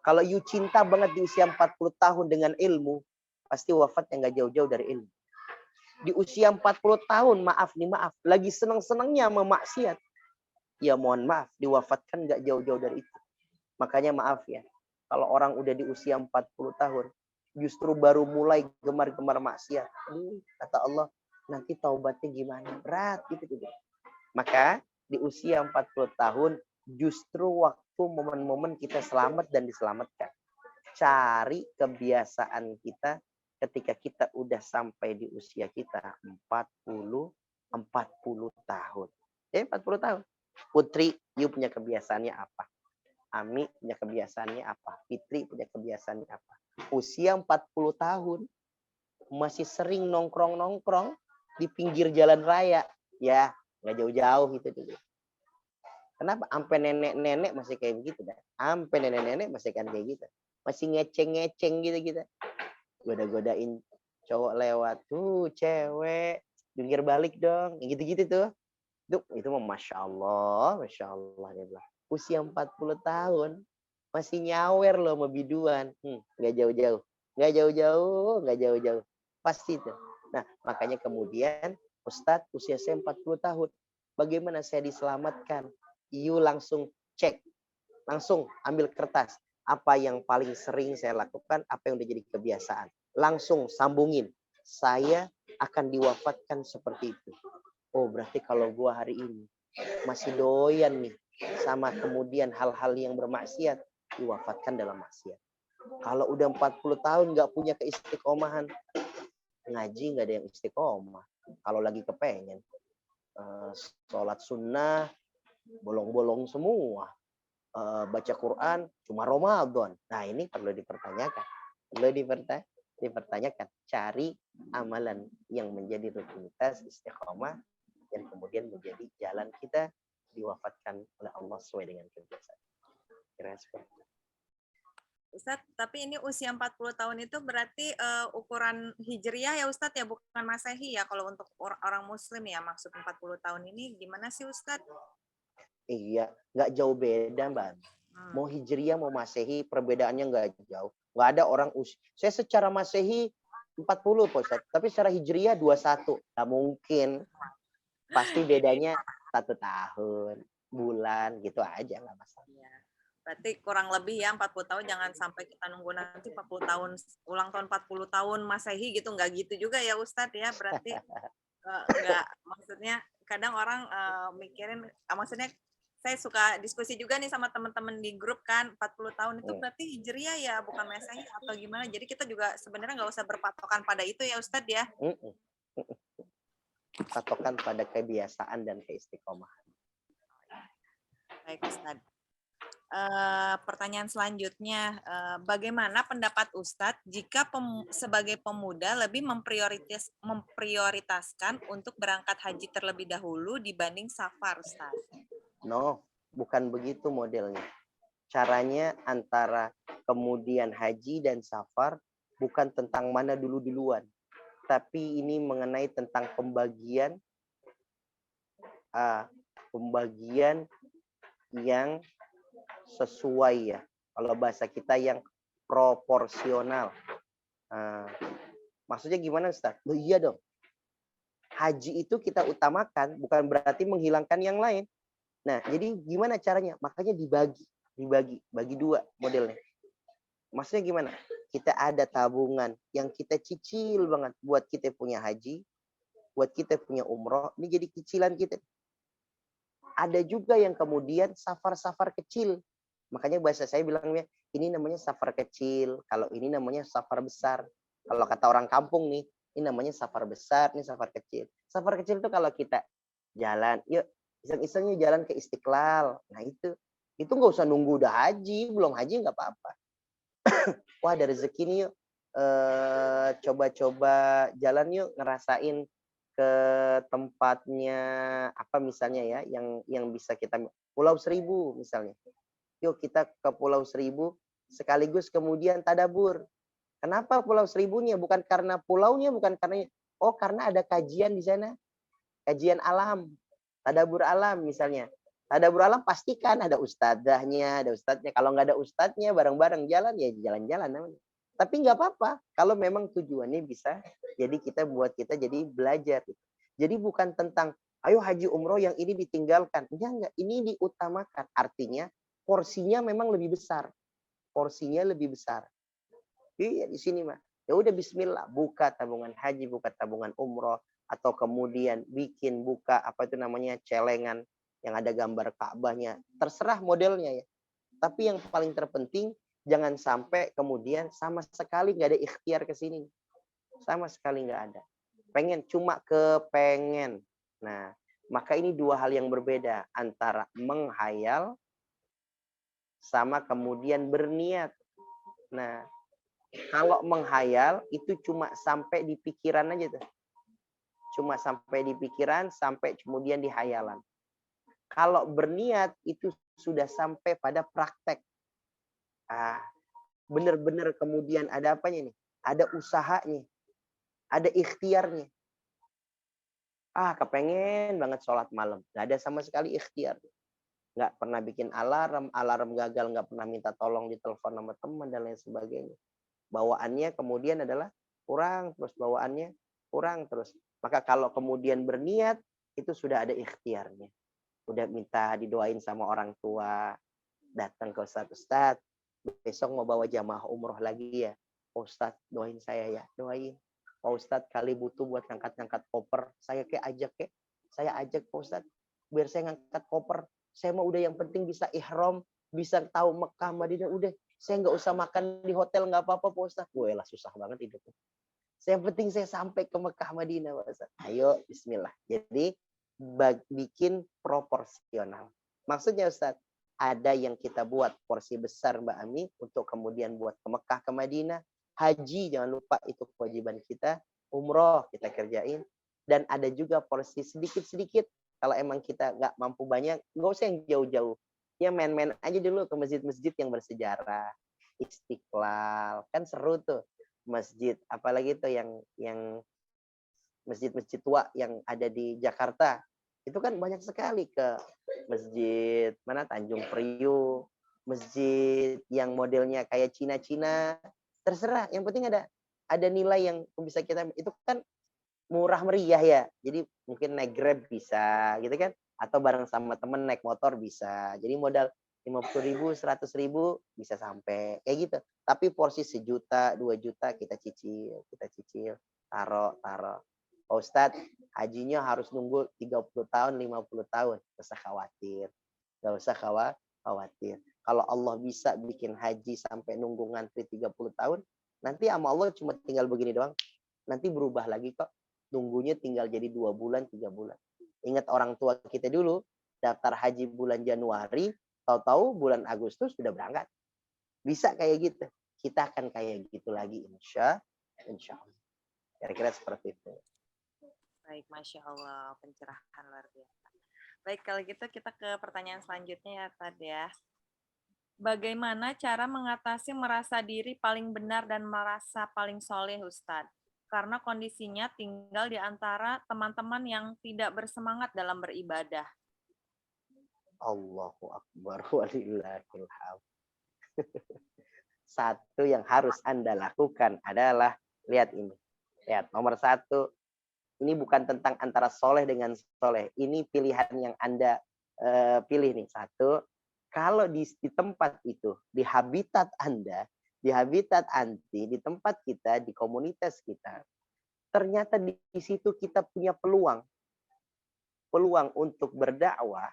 Kalau you cinta banget di usia 40 tahun dengan ilmu, pasti wafatnya nggak jauh-jauh dari ilmu. Di usia 40 tahun, maaf, lagi senang-senangnya memaksiat. Ya mohon maaf, diwafatkan nggak jauh-jauh dari itu. Makanya maaf ya, kalau orang udah di usia 40 tahun, justru baru mulai gemar-gemar maksiat. Kata Allah, nanti taubatnya gimana? Berat gitu. Maka di usia 40 tahun, justru waktu momen-momen kita selamat dan diselamatkan. Cari kebiasaan kita ketika kita udah sampai di usia kita 40 tahun. 40 tahun. Putri, you punya kebiasaannya apa? Ami punya kebiasaannya apa? Fitri punya kebiasaannya apa? Usia 40 tahun masih sering nongkrong di pinggir jalan raya. Ya, nggak jauh-jauh gitu dulu. Kenapa? Sampai nenek-nenek masih kayak begitu dah. Sampai nenek-nenek masih kan kayak gitu. Masih ngeceng-ngeceng gitu. Goda-godain cowok lewat. Tuh, cewek. Jungkir balik dong. Gitu-gitu tuh. Itu mah Masya Allah. Dia bilang. Usia 40 tahun. Masih nyawer loh sama biduan. Nggak jauh-jauh. Pasti tuh. Nah, makanya kemudian Ustadz usia saya 40 tahun. Bagaimana saya diselamatkan? You langsung cek. Langsung ambil kertas. Apa yang paling sering saya lakukan, apa yang udah jadi kebiasaan. Langsung sambungin. Saya akan diwafatkan seperti itu. Oh, berarti kalau gua hari ini masih doyan nih sama kemudian hal-hal yang bermaksiat, diwafatkan dalam maksiat. Kalau udah 40 tahun nggak punya keistiqomahan, ngaji nggak ada yang istiqomah. Kalau lagi kepengen sholat sunnah bolong-bolong semua, baca Quran cuma Ramadan. Nah ini perlu dipertanyakan. Cari amalan yang menjadi rutinitas istiqomah yang kemudian menjadi jalan kita diwafatkan oleh Allah sesuai dengan kebiasaan. Kira seperti itu. Ustadz, tapi ini usia 40 tahun itu berarti ukuran Hijriah ya Ustadz ya, bukan Masehi ya kalau untuk orang Muslim ya, maksud 40 tahun ini gimana sih Ustadz? Iya, nggak jauh beda Mbak. Mau Hijriah mau Masehi perbedaannya nggak jauh. Nggak ada orang saya secara Masehi 40 Pak Ustadz, tapi secara Hijriah 21. Nggak mungkin. Pasti bedanya 1 tahun, bulan gitu aja nggak masalah. Berarti kurang lebih ya 40 tahun, jangan sampai kita nunggu nanti 40 tahun, ulang tahun 40 tahun Masehi gitu, nggak gitu juga ya Ustadz ya, berarti nggak, maksudnya kadang orang mikirin, maksudnya saya suka diskusi juga nih sama teman-teman di grup kan, 40 tahun itu berarti Hijriah ya, bukan Masehi atau gimana, jadi kita juga sebenarnya nggak usah berpatokan pada itu ya Ustadz ya. Patokan pada kebiasaan dan keistiqomahan. Baik Ustadz. Pertanyaan selanjutnya, bagaimana pendapat Ustadz jika sebagai pemuda lebih memprioritaskan untuk berangkat haji terlebih dahulu dibanding safar, Ustadz? No, bukan begitu modelnya. Caranya antara kemudian haji dan safar bukan tentang mana duluan, tapi ini mengenai tentang pembagian yang sesuai ya. Kalau bahasa kita yang proporsional. Maksudnya gimana Ustaz? Oh iya dong. Haji itu kita utamakan bukan berarti menghilangkan yang lain. Nah, jadi gimana caranya? Makanya bagi dua modelnya. Maksudnya gimana? Kita ada tabungan yang kita cicil banget buat kita punya haji, buat kita punya umroh. Ini jadi cicilan kita. Ada juga yang kemudian safar-safar kecil. Makanya bahasa saya bilangnya, ini namanya safar kecil. Kalau ini namanya safar besar. Kalau kata orang kampung nih, ini namanya safar besar, ini safar kecil. Safar kecil itu kalau kita jalan, yuk iseng-isengnya jalan ke Istiqlal. Nah itu nggak usah nunggu udah haji, belum haji nggak apa-apa. Wah ada rezeki nih yuk, coba-coba jalan yuk ngerasain ke tempatnya apa misalnya ya, yang bisa kita Pulau Seribu misalnya. Yuk kita ke Pulau Seribu sekaligus kemudian tadabur. Kenapa Pulau Seribunya? Bukan karena pulaunya, bukan karena ada kajian di sana. Kajian alam, tadabur alam misalnya. Tadabur alam pastikan ada ustadzahnya, ada ustadznya. Kalau nggak ada ustadznya, bareng-bareng jalan, ya jalan-jalan namanya. Tapi nggak apa-apa. Kalau memang tujuannya bisa, jadi kita jadi belajar. Jadi bukan tentang, ayo haji umroh yang ini ditinggalkan. Enggak. Ini diutamakan. Artinya, porsinya memang lebih besar. Porsinya lebih besar. Iya di sini mah. Ya udah bismillah, buka tabungan haji, buka tabungan umroh, atau kemudian buka apa itu namanya celengan yang ada gambar Ka'bahnya. Terserah modelnya ya. Tapi yang paling terpenting jangan sampai kemudian sama sekali nggak ada ikhtiar ke sini. Sama sekali nggak ada. Cuma kepengen. Nah, maka ini dua hal yang berbeda antara menghayal sama kemudian berniat. Nah, kalau menghayal itu cuma sampai di pikiran aja tuh. Cuma sampai di pikiran, sampai kemudian di hayalan. Kalau berniat itu sudah sampai pada praktek. Benar-benar kemudian ada apanya nih? Ada usahanya. Ada ikhtiarnya. Kepengen banget sholat malam. Gak ada sama sekali ikhtiar. Nggak pernah bikin alarm gagal, nggak pernah minta tolong ditelepon sama teman dan lain sebagainya. Bawaannya kemudian adalah kurang terus. Maka kalau kemudian berniat, itu sudah ada ikhtiarnya. Udah minta didoain sama orang tua, datang ke Ustadz, besok mau bawa jamaah umroh lagi ya. Ustadz doain saya ya, doain. Pak Ustadz kali butuh buat ngangkat-ngangkat koper, saya ajak Pak Ustadz, biar saya ngangkat koper. Saya mau udah yang penting bisa ihram, bisa tahu Mekah, Madinah, udah. Saya nggak usah makan di hotel, nggak apa-apa Pak Ustadz. Lah susah banget hidupnya. Yang penting saya sampai ke Mekah, Madinah Pak Ustadz. Ayo, bismillah. Jadi, bikin proporsional. Maksudnya Ustadz, ada yang kita buat porsi besar Mbak Ami, untuk kemudian buat ke Mekah, ke Madinah. Haji, jangan lupa itu kewajiban kita. Umroh, kita kerjain. Dan ada juga porsi sedikit-sedikit. Kalau emang kita nggak mampu banyak, nggak usah yang jauh-jauh. Ya main-main aja dulu ke masjid-masjid yang bersejarah. Istiqlal, kan seru tuh. Masjid, apalagi tuh yang masjid-masjid tua yang ada di Jakarta. Itu kan banyak sekali, ke masjid mana Tanjung Priuk, masjid yang modelnya kayak Cina-Cina. Terserah, yang penting ada nilai yang bisa kita, itu kan murah meriah ya. Jadi mungkin naik Grab bisa gitu kan, atau bareng sama temen naik motor bisa. Jadi modal 50.000, 100.000 bisa sampai kayak gitu. Tapi porsi 1 juta, 2 juta kita cicil, taruh. Pak Ustadz, hajinya harus nunggu 30 tahun, 50 tahun. Gak usah khawatir. Kalau Allah bisa bikin haji sampai nunggu ngantri 30 tahun, nanti sama Allah cuma tinggal begini doang. Nanti berubah lagi kok. Nunggunya tinggal jadi 2 bulan, 3 bulan. Ingat orang tua kita dulu, daftar haji bulan Januari, tahu-tahu bulan Agustus sudah berangkat. Bisa kayak gitu. Kita akan kayak gitu lagi, insya Allah. Kira-kira seperti itu. Baik, Masya Allah, pencerahan luar biasa. Baik, kalau gitu kita ke pertanyaan selanjutnya ya, Tad ya. Bagaimana cara mengatasi merasa diri paling benar dan merasa paling soleh, Ustadz? Karena kondisinya tinggal di antara teman-teman yang tidak bersemangat dalam beribadah. Allahu Akbar walillahil hamd. Satu yang harus Anda lakukan adalah, lihat ini. Lihat, nomor satu, ini bukan tentang antara soleh dengan soleh. Ini pilihan yang Anda pilih nih. Satu, kalau di tempat itu, di habitat Anda, di habitat anti, di tempat kita, di komunitas kita, ternyata di situ kita punya peluang untuk berdakwah,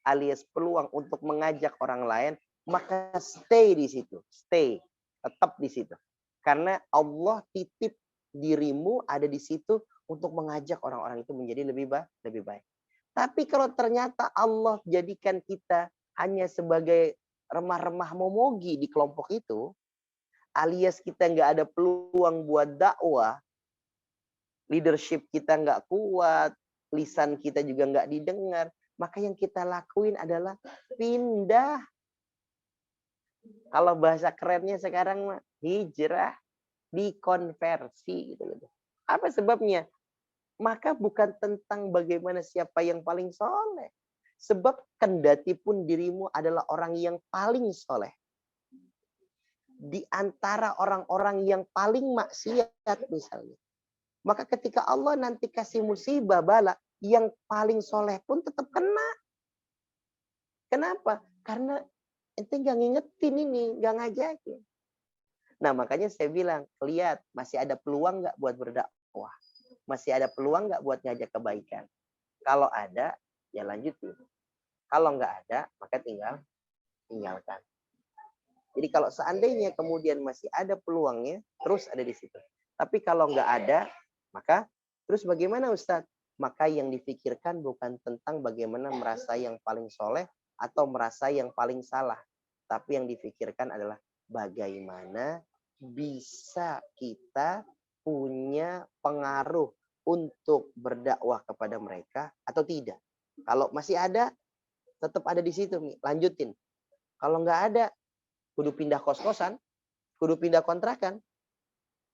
alias peluang untuk mengajak orang lain, maka stay di situ, tetap di situ. Karena Allah titip dirimu ada di situ untuk mengajak orang-orang itu menjadi lebih baik. Tapi kalau ternyata Allah jadikan kita hanya sebagai remah-remah momogi di kelompok itu, alias kita nggak ada peluang buat dakwah, leadership kita nggak kuat, lisan kita juga nggak didengar, maka yang kita lakuin adalah pindah. Kalau bahasa kerennya sekarang hijrah, dikonversi gitu. Apa sebabnya? Maka bukan tentang bagaimana siapa yang paling soleh. Sebab kendati pun dirimu adalah orang yang paling soleh. Di antara orang-orang yang paling maksiat misalnya. Maka ketika Allah nanti kasih musibah bala, yang paling soleh pun tetap kena. Kenapa? Karena ente nggak ngingetin ini, nggak ngajakin. Nah makanya saya bilang, lihat masih ada peluang nggak buat berdakwah? Masih ada peluang nggak buat ngajak kebaikan? Kalau ada, ya lanjutin. Kalau nggak ada, maka tinggalkan. Jadi kalau seandainya kemudian masih ada peluangnya, terus ada di situ. Tapi kalau nggak ada, maka terus bagaimana Ustadz? Maka yang difikirkan bukan tentang bagaimana merasa yang paling soleh atau merasa yang paling salah. Tapi yang difikirkan adalah bagaimana bisa kita punya pengaruh untuk berdakwah kepada mereka atau tidak. Kalau masih ada, tetap ada di situ, lanjutin. Kalau nggak ada, kudu pindah kos-kosan, kudu pindah kontrakan.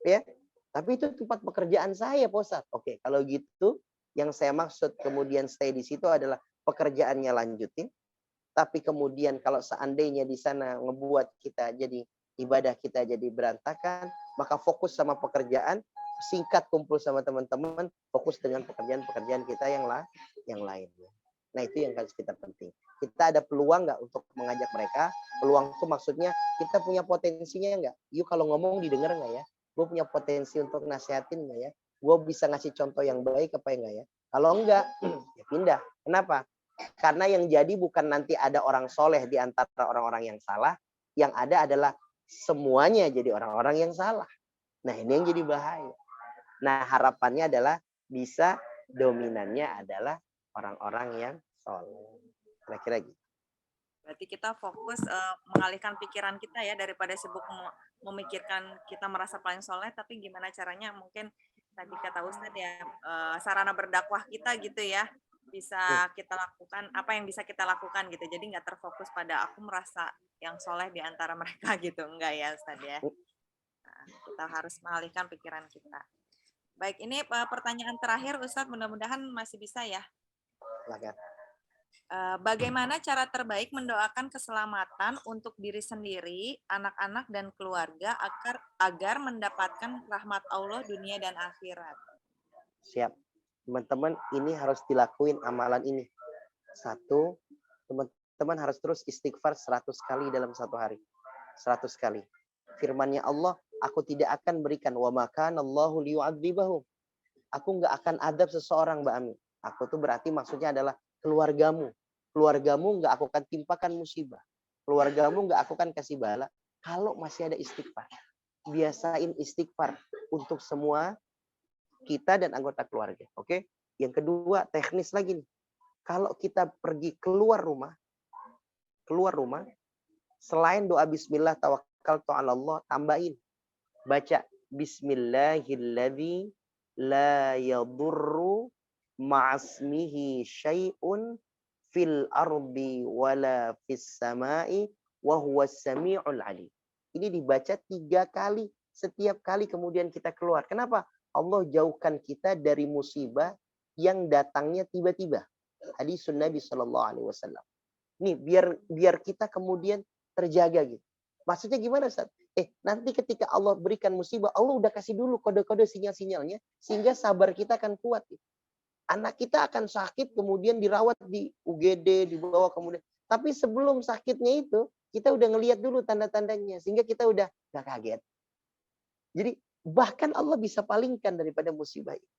Ya, tapi itu tempat pekerjaan saya, Pak Ustadz. Oke, kalau gitu, yang saya maksud kemudian stay di situ adalah pekerjaannya lanjutin. Tapi kemudian kalau seandainya di sana ngebuat kita jadi ibadah kita jadi berantakan, maka fokus sama pekerjaan, singkat kumpul sama teman-teman, fokus dengan pekerjaan-pekerjaan kita yang lain. Nah itu yang harus kita penting. Kita ada peluang nggak untuk mengajak mereka? Peluang itu maksudnya kita punya potensinya nggak? Yuk kalau ngomong didengar nggak ya? Gue punya potensi untuk nasihatin nggak ya? Gue bisa ngasih contoh yang baik apa enggak ya? Kalau enggak, ya pindah. Kenapa? Karena yang jadi bukan nanti ada orang soleh di antara orang-orang yang salah. Yang ada adalah semuanya jadi orang-orang yang salah. Nah ini yang jadi bahaya. Nah harapannya adalah bisa dominannya adalah orang-orang yang soleh. Kira-kira gitu. Berarti kita fokus mengalihkan pikiran kita ya, daripada sibuk memikirkan kita merasa paling soleh, tapi gimana caranya mungkin tadi kata Ustadz ya, sarana berdakwah kita gitu ya, bisa kita lakukan, apa yang bisa kita lakukan gitu. Jadi nggak terfokus pada aku merasa yang soleh di antara mereka gitu. Enggak ya Ustadz ya. Nah, kita harus mengalihkan pikiran kita. Baik, ini pertanyaan terakhir Ustadz, mudah-mudahan masih bisa ya. Silakan. Bagaimana cara terbaik mendoakan keselamatan untuk diri sendiri, anak-anak, dan keluarga agar mendapatkan rahmat Allah dunia dan akhirat? Siap. Teman-teman, ini harus dilakuin amalan ini. Satu, teman-teman harus terus istighfar 100 kali dalam satu hari. 100 kali. Firman-Nya Allah, aku tidak akan berikan wa makanallahu liyu'adzibahum. Aku nggak akan adab seseorang, Mbak Ami. Aku tuh berarti maksudnya adalah keluargamu. Keluargamu nggak aku akan timpakan musibah. Keluargamu nggak aku akan kasih bala kalau masih ada istighfar. Biasain istighfar untuk semua kita dan anggota keluarga. Oke? Yang kedua, teknis lagi nih. Kalau kita pergi keluar rumah, selain doa bismillah tawakkaltu 'ala Allah, tambahin. Baca bismillahilladzi la yadurru ma'asmihi syai'un fil ardi wala fis sama'i wa huwas sami'ul 'alim. Ini dibaca 3 kali setiap kali kemudian kita keluar. Kenapa? Allah jauhkan kita dari musibah yang datangnya tiba-tiba. Hadisun Nabi Shallallahu Alaihi Wasallam. Nih biar kita kemudian terjaga gitu. Maksudnya gimana, Ustaz? Nanti ketika Allah berikan musibah, Allah udah kasih dulu kode-kode sinyal-sinyalnya, sehingga sabar kita akan kuat. Anak kita akan sakit, kemudian dirawat di UGD, dibawa kemudian. Tapi sebelum sakitnya itu, kita udah ngelihat dulu tanda-tandanya, sehingga kita udah gak kaget. Jadi, bahkan Allah bisa palingkan daripada musibah itu.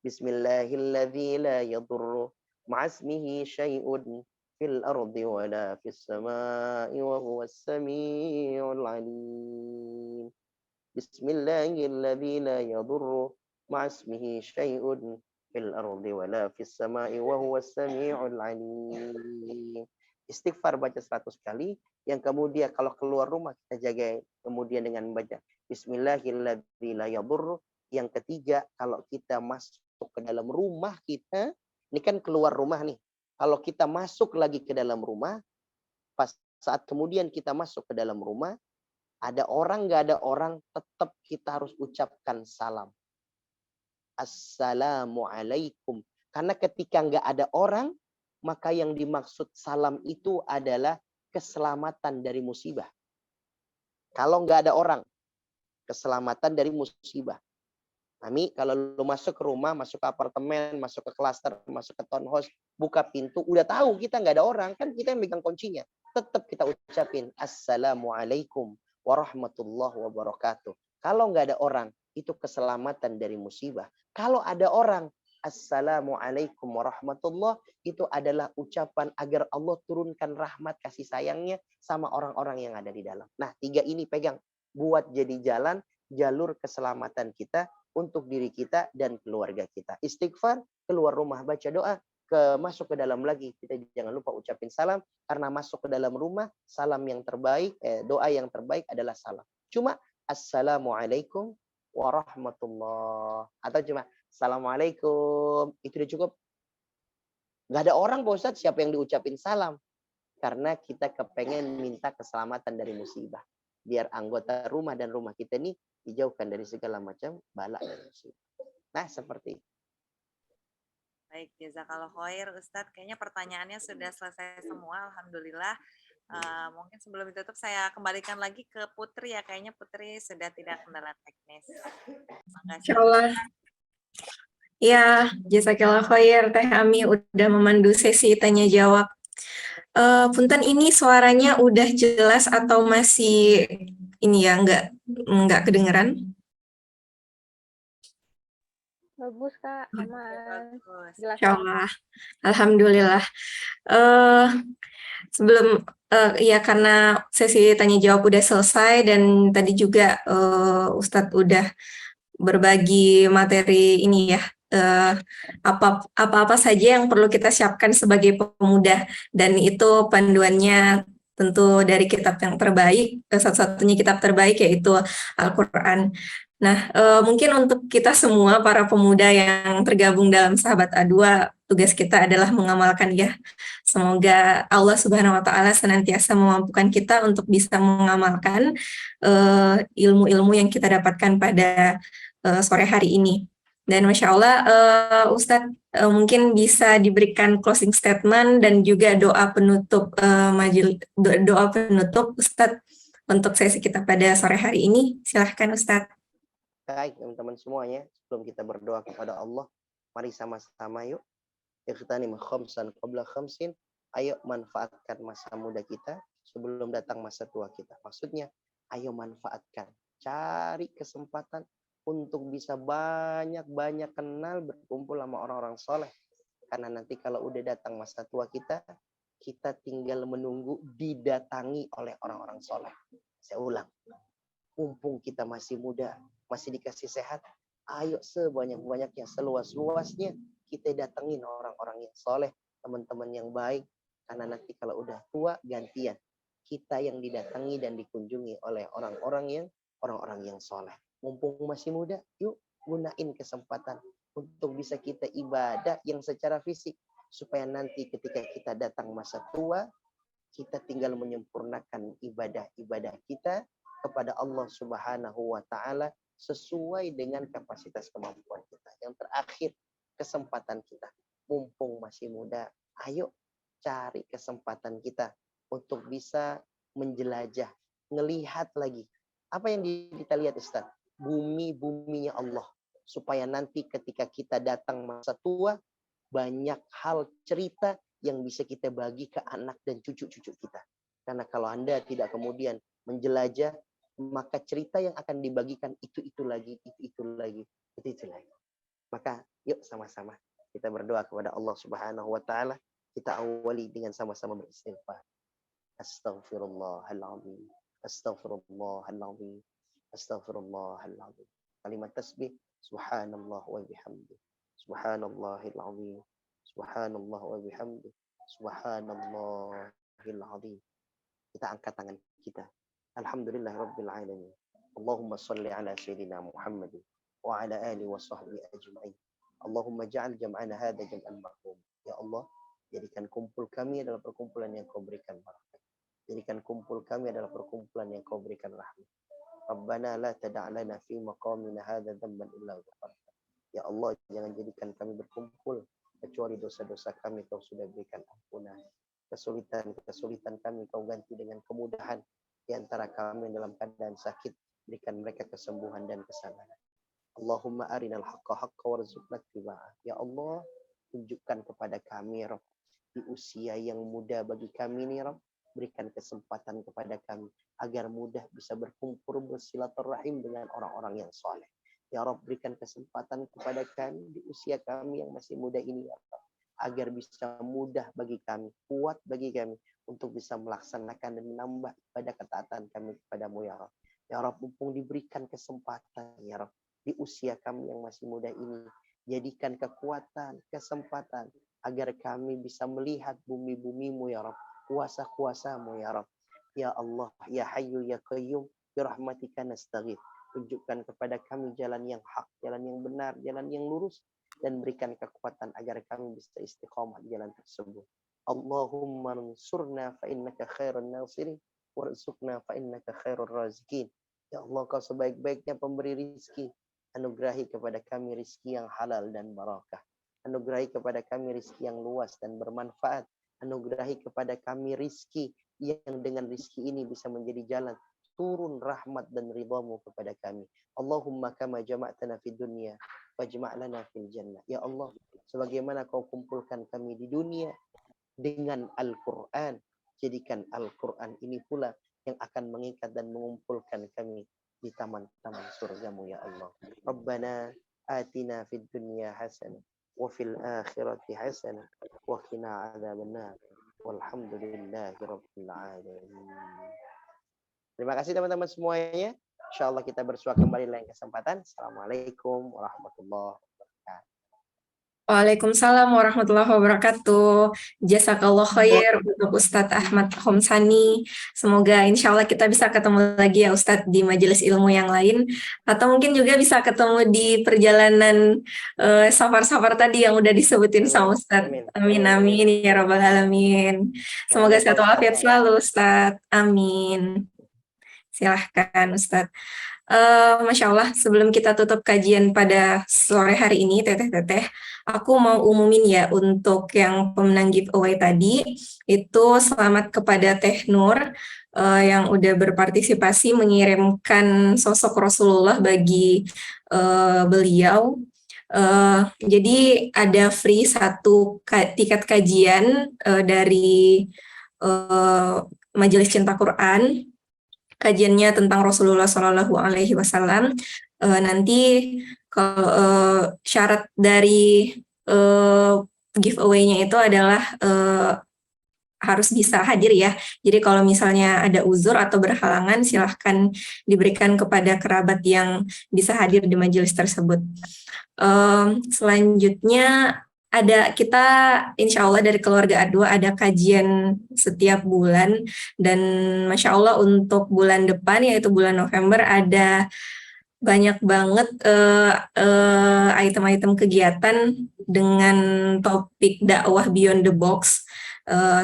Bismillahilladzi la yadurru ma'asmihi syai'un fil ardi wala fis sama'i wa huwas sami'ul alim. Bismillahilladzi la yadurru ma'asmihi syai'un fil ardi wala fis sama'i wa huwas sami'ul alim. Istighfar baca 100 kali, yang kemudian kalau keluar rumah kita jaga kemudian dengan membaca Bismillahilladzi la yadurru. Yang ketiga, kalau kita masuk ke dalam rumah kita, ini kan keluar rumah nih. Kalau kita masuk lagi ke dalam rumah, pas saat kemudian kita masuk ke dalam rumah, ada orang nggak ada orang, tetap kita harus ucapkan salam. Assalamualaikum. Karena ketika nggak ada orang, maka yang dimaksud salam itu adalah keselamatan dari musibah. Kalau nggak ada orang, keselamatan dari musibah. Mami, kalau lu masuk ke rumah, masuk ke apartemen, masuk ke klaster, masuk ke townhouse, buka pintu, udah tahu kita nggak ada orang, kan kita yang megang kuncinya. Tetap kita ucapin Assalamualaikum warahmatullahi wabarakatuh. Kalau nggak ada orang, itu keselamatan dari musibah. Kalau ada orang, Assalamualaikum warahmatullahi, itu adalah ucapan agar Allah turunkan rahmat kasih sayangnya sama orang-orang yang ada di dalam. Nah, 3 ini pegang. Buat jadi jalan, jalur keselamatan kita untuk diri kita dan keluarga kita. Istighfar, keluar rumah baca doa, masuk ke dalam lagi, kita jangan lupa ucapin salam, karena masuk ke dalam rumah, salam yang terbaik, doa yang terbaik adalah salam. Cuma Assalamualaikum warahmatullah, atau cuma Assalamualaikum, itu udah cukup. Nggak ada orang, Pak Ustadz, siapa yang diucapin salam? Karena kita kepengen minta keselamatan dari musibah. Biar anggota rumah dan rumah kita ini dijauhkan dari segala macam bala dan musibah. Nah, seperti itu. Baik, jazakallah khair Ustadz. Kayaknya pertanyaannya sudah selesai semua, alhamdulillah. Mungkin sebelum ditutup saya kembalikan lagi ke Putri ya. Kayaknya Putri sudah tidak kendala teknis. Insyaallah. Ya, jazakallah khair Teh Ami udah memandu sesi tanya jawab. Punten, ini suaranya udah jelas atau masih ini ya, nggak kedengeran? Bagus, Kak. Aman. Bagus. Jelas. Insyaallah. Alhamdulillah. Sebelum ya, karena sesi tanya jawab udah selesai dan tadi juga Ustadz udah berbagi materi ini ya, apa-apa saja yang perlu kita siapkan sebagai pemuda, dan itu panduannya tentu dari kitab yang terbaik, satu-satunya kitab terbaik yaitu Al-Quran. Nah, mungkin untuk kita semua para pemuda yang tergabung dalam Sahabat A2, tugas kita adalah mengamalkan ya. Semoga Allah Subhanahu wa Ta'ala senantiasa memampukan kita untuk bisa mengamalkan ilmu-ilmu yang kita dapatkan pada sore hari ini. Dan Masya Allah, Ustadz mungkin bisa diberikan closing statement dan juga doa penutup doa penutup Ustadz untuk sesi kita pada sore hari ini. Silahkan Ustadz. Baik, teman-teman semuanya, sebelum kita berdoa kepada Allah, mari sama-sama yuk. Ikhtanim khamsan qabla khamsin. Ayo manfaatkan masa muda kita sebelum datang masa tua kita. Maksudnya, ayo manfaatkan. Cari kesempatan untuk bisa banyak-banyak kenal, berkumpul sama orang-orang soleh. Karena nanti kalau udah datang masa tua kita, kita tinggal menunggu didatangi oleh orang-orang soleh. Saya ulang, mumpung kita masih muda, masih dikasih sehat, ayo sebanyak-banyaknya, seluas-luasnya kita datengin orang-orang yang soleh, teman-teman yang baik. Karena nanti kalau udah tua, gantian. Kita yang didatangi dan dikunjungi oleh orang-orang yang soleh. Mumpung masih muda, yuk gunain kesempatan untuk bisa kita ibadah yang secara fisik. Supaya nanti ketika kita datang masa tua, kita tinggal menyempurnakan ibadah-ibadah kita kepada Allah Subhanahu wa Ta'ala sesuai dengan kapasitas kemampuan kita. Yang terakhir, kesempatan kita. Mumpung masih muda, ayo cari kesempatan kita untuk bisa menjelajah ngelihat lagi. Apa yang kita lihat Ustaz? Bumi-buminya Allah. Supaya nanti ketika kita datang masa tua, banyak hal cerita yang bisa kita bagi ke anak dan cucu-cucu kita. Karena kalau Anda tidak kemudian menjelajah, maka cerita yang akan dibagikan itu lagi, itu lagi. Maka yuk sama-sama kita berdoa kepada Allah Subhanahu wa taala. Kita awali dengan sama-sama beristighfar. Astaghfirullahaladzim. Astaghfirullahaladzim. Astaghfirullahaladzim. Kalimat tasbih. Subhanallah wa bihamdi. Subhanallahil azim. Subhanallah wa bihamdi. Subhanallahil azim. Kita angkat tangan kita. Alhamdulillah rabbil alamin. Allahumma salli ala sayyidina Muhammadin wa ala alihi wa sahbihi ajma'in. Allahumma ja'al jam'ana hadha jam'an marhum. Ya Allah, jadikan kumpul kami adalah perkumpulan yang Kau berikan barakah. Jadikan kumpul kami adalah perkumpulan yang Kau berikan rahmat. Rabbana la tada' lana fi maqamina hadha dhanban illa ghafarta. Ya Allah, jangan jadikan kami berkumpul kecuali dosa-dosa kami Kau sudah berikan ampunan. Kesulitan kami Kau ganti dengan kemudahan. Di antara kami yang dalam keadaan sakit, berikan mereka kesembuhan dan kesabaran. Allahumma arinal haqqa haqqa warzuqna ittiba'ah. Ya Allah, tunjukkan kepada kami Rabb, di usia yang muda bagi kami ini Rabb, berikan kesempatan kepada kami agar mudah bisa berkumpul bersilaturahim dengan orang-orang yang soleh. Ya Rabb, berikan kesempatan kepada kami di usia kami yang masih muda ini ya Rabb, agar bisa mudah bagi kami, kuat bagi kami untuk bisa melaksanakan dan menambah pada ketaatan kami kepadamu ya Rabb. Ya Rabb, mumpung diberikan kesempatan ya Rabb, di usia kami yang masih muda ini, jadikan kekuatan, kesempatan agar kami bisa melihat bumi-bumimu ya Rabb, kuasa-kuasamu ya Rabb. Ya Allah, ya Hayyu ya Qayyum, birahmatika nastaghith. Tunjukkan kepada kami jalan yang hak, jalan yang benar, jalan yang lurus, dan berikan kekuatan agar kami bisa istiqamah di jalan tersebut. Allahumma ansurna fa innaka khairun nasirin warzuqna fa innaka khairur raziqin. Ya Allah, Kau sebaik-baiknya pemberi rizki. Anugerahi kepada kami rizki yang halal dan barakah. Anugerahi kepada kami rizki yang luas dan bermanfaat. Anugerahi kepada kami rizki yang dengan rizki ini bisa menjadi jalan turun rahmat dan ridhamu kepada kami. Allahumma kama jama'tana fid dunya fajma' lana fil jannah. Ya Allah, sebagaimana Kau kumpulkan kami di dunia dengan Al-Quran, jadikan Al-Quran ini pula yang akan mengikat dan mengumpulkan kami di taman-taman surgamu ya Allah. Rabbana atina fid dunya hasanah wa fil akhirati hasanah wa qina adzabannar. Walhamdulillahi rabbil alamin. Terima kasih teman-teman semuanya. Insyaallah kita bersua kembali lain kesempatan. Assalamualaikum warahmatullahi wabarakatuh. Waalaikumsalam warahmatullahi wabarakatuh. Jazakallah khair untuk Ustadz Ahmad Homsani. Semoga insya Allah kita bisa ketemu lagi ya Ustadz di majelis ilmu yang lain. Atau mungkin juga bisa ketemu di perjalanan safar-safar tadi yang udah disebutin sama Ustadz. Amin, amin, ya Rabbal Alamin. Semoga sehat walafiat selalu Ustadz. Amin. Silahkan Ustadz. Masya Allah, sebelum kita tutup kajian pada sore hari ini, teteh-teteh, aku mau umumin ya untuk yang pemenang giveaway tadi, itu selamat kepada Teh Nur yang udah berpartisipasi mengirimkan sosok Rasulullah bagi beliau. Jadi ada free 1 tiket kajian dari Majelis Cinta Quran. Kajiannya tentang Rasulullah Shallallahu Alaihi Wasallam. Nanti kalau syarat dari giveaway-nya itu adalah harus bisa hadir ya. Jadi kalau misalnya ada uzur atau berhalangan, silahkan diberikan kepada kerabat yang bisa hadir di majelis tersebut. Selanjutnya kita insya Allah dari keluarga A2 ada kajian setiap bulan, dan Masya Allah untuk bulan depan yaitu bulan November ada banyak banget item-item kegiatan dengan topik dakwah beyond the box.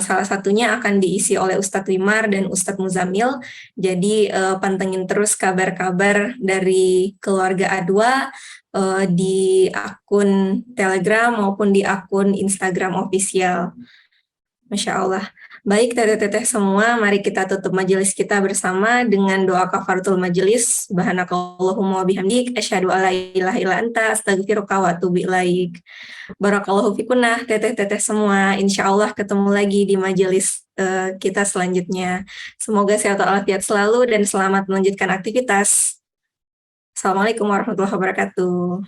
Salah satunya akan diisi oleh Ustadz Wimar dan Ustadz Muzamil. Jadi pantengin terus kabar-kabar dari keluarga A2 di akun Telegram maupun di akun Instagram official. Masya Allah. Baik teteh-teteh semua, mari kita tutup majelis kita bersama dengan doa kafaratul majelis. Subhanakallahumma wa bihamdik, asyhadu alla ilaha illa anta, astaghfiruka wa atubu ilaik. Barakallahu fikunah teteh-teteh semua. Insya Allah ketemu lagi di majelis kita selanjutnya. Semoga sehat walafiat selalu dan selamat melanjutkan aktivitas. Assalamualaikum warahmatullahi wabarakatuh.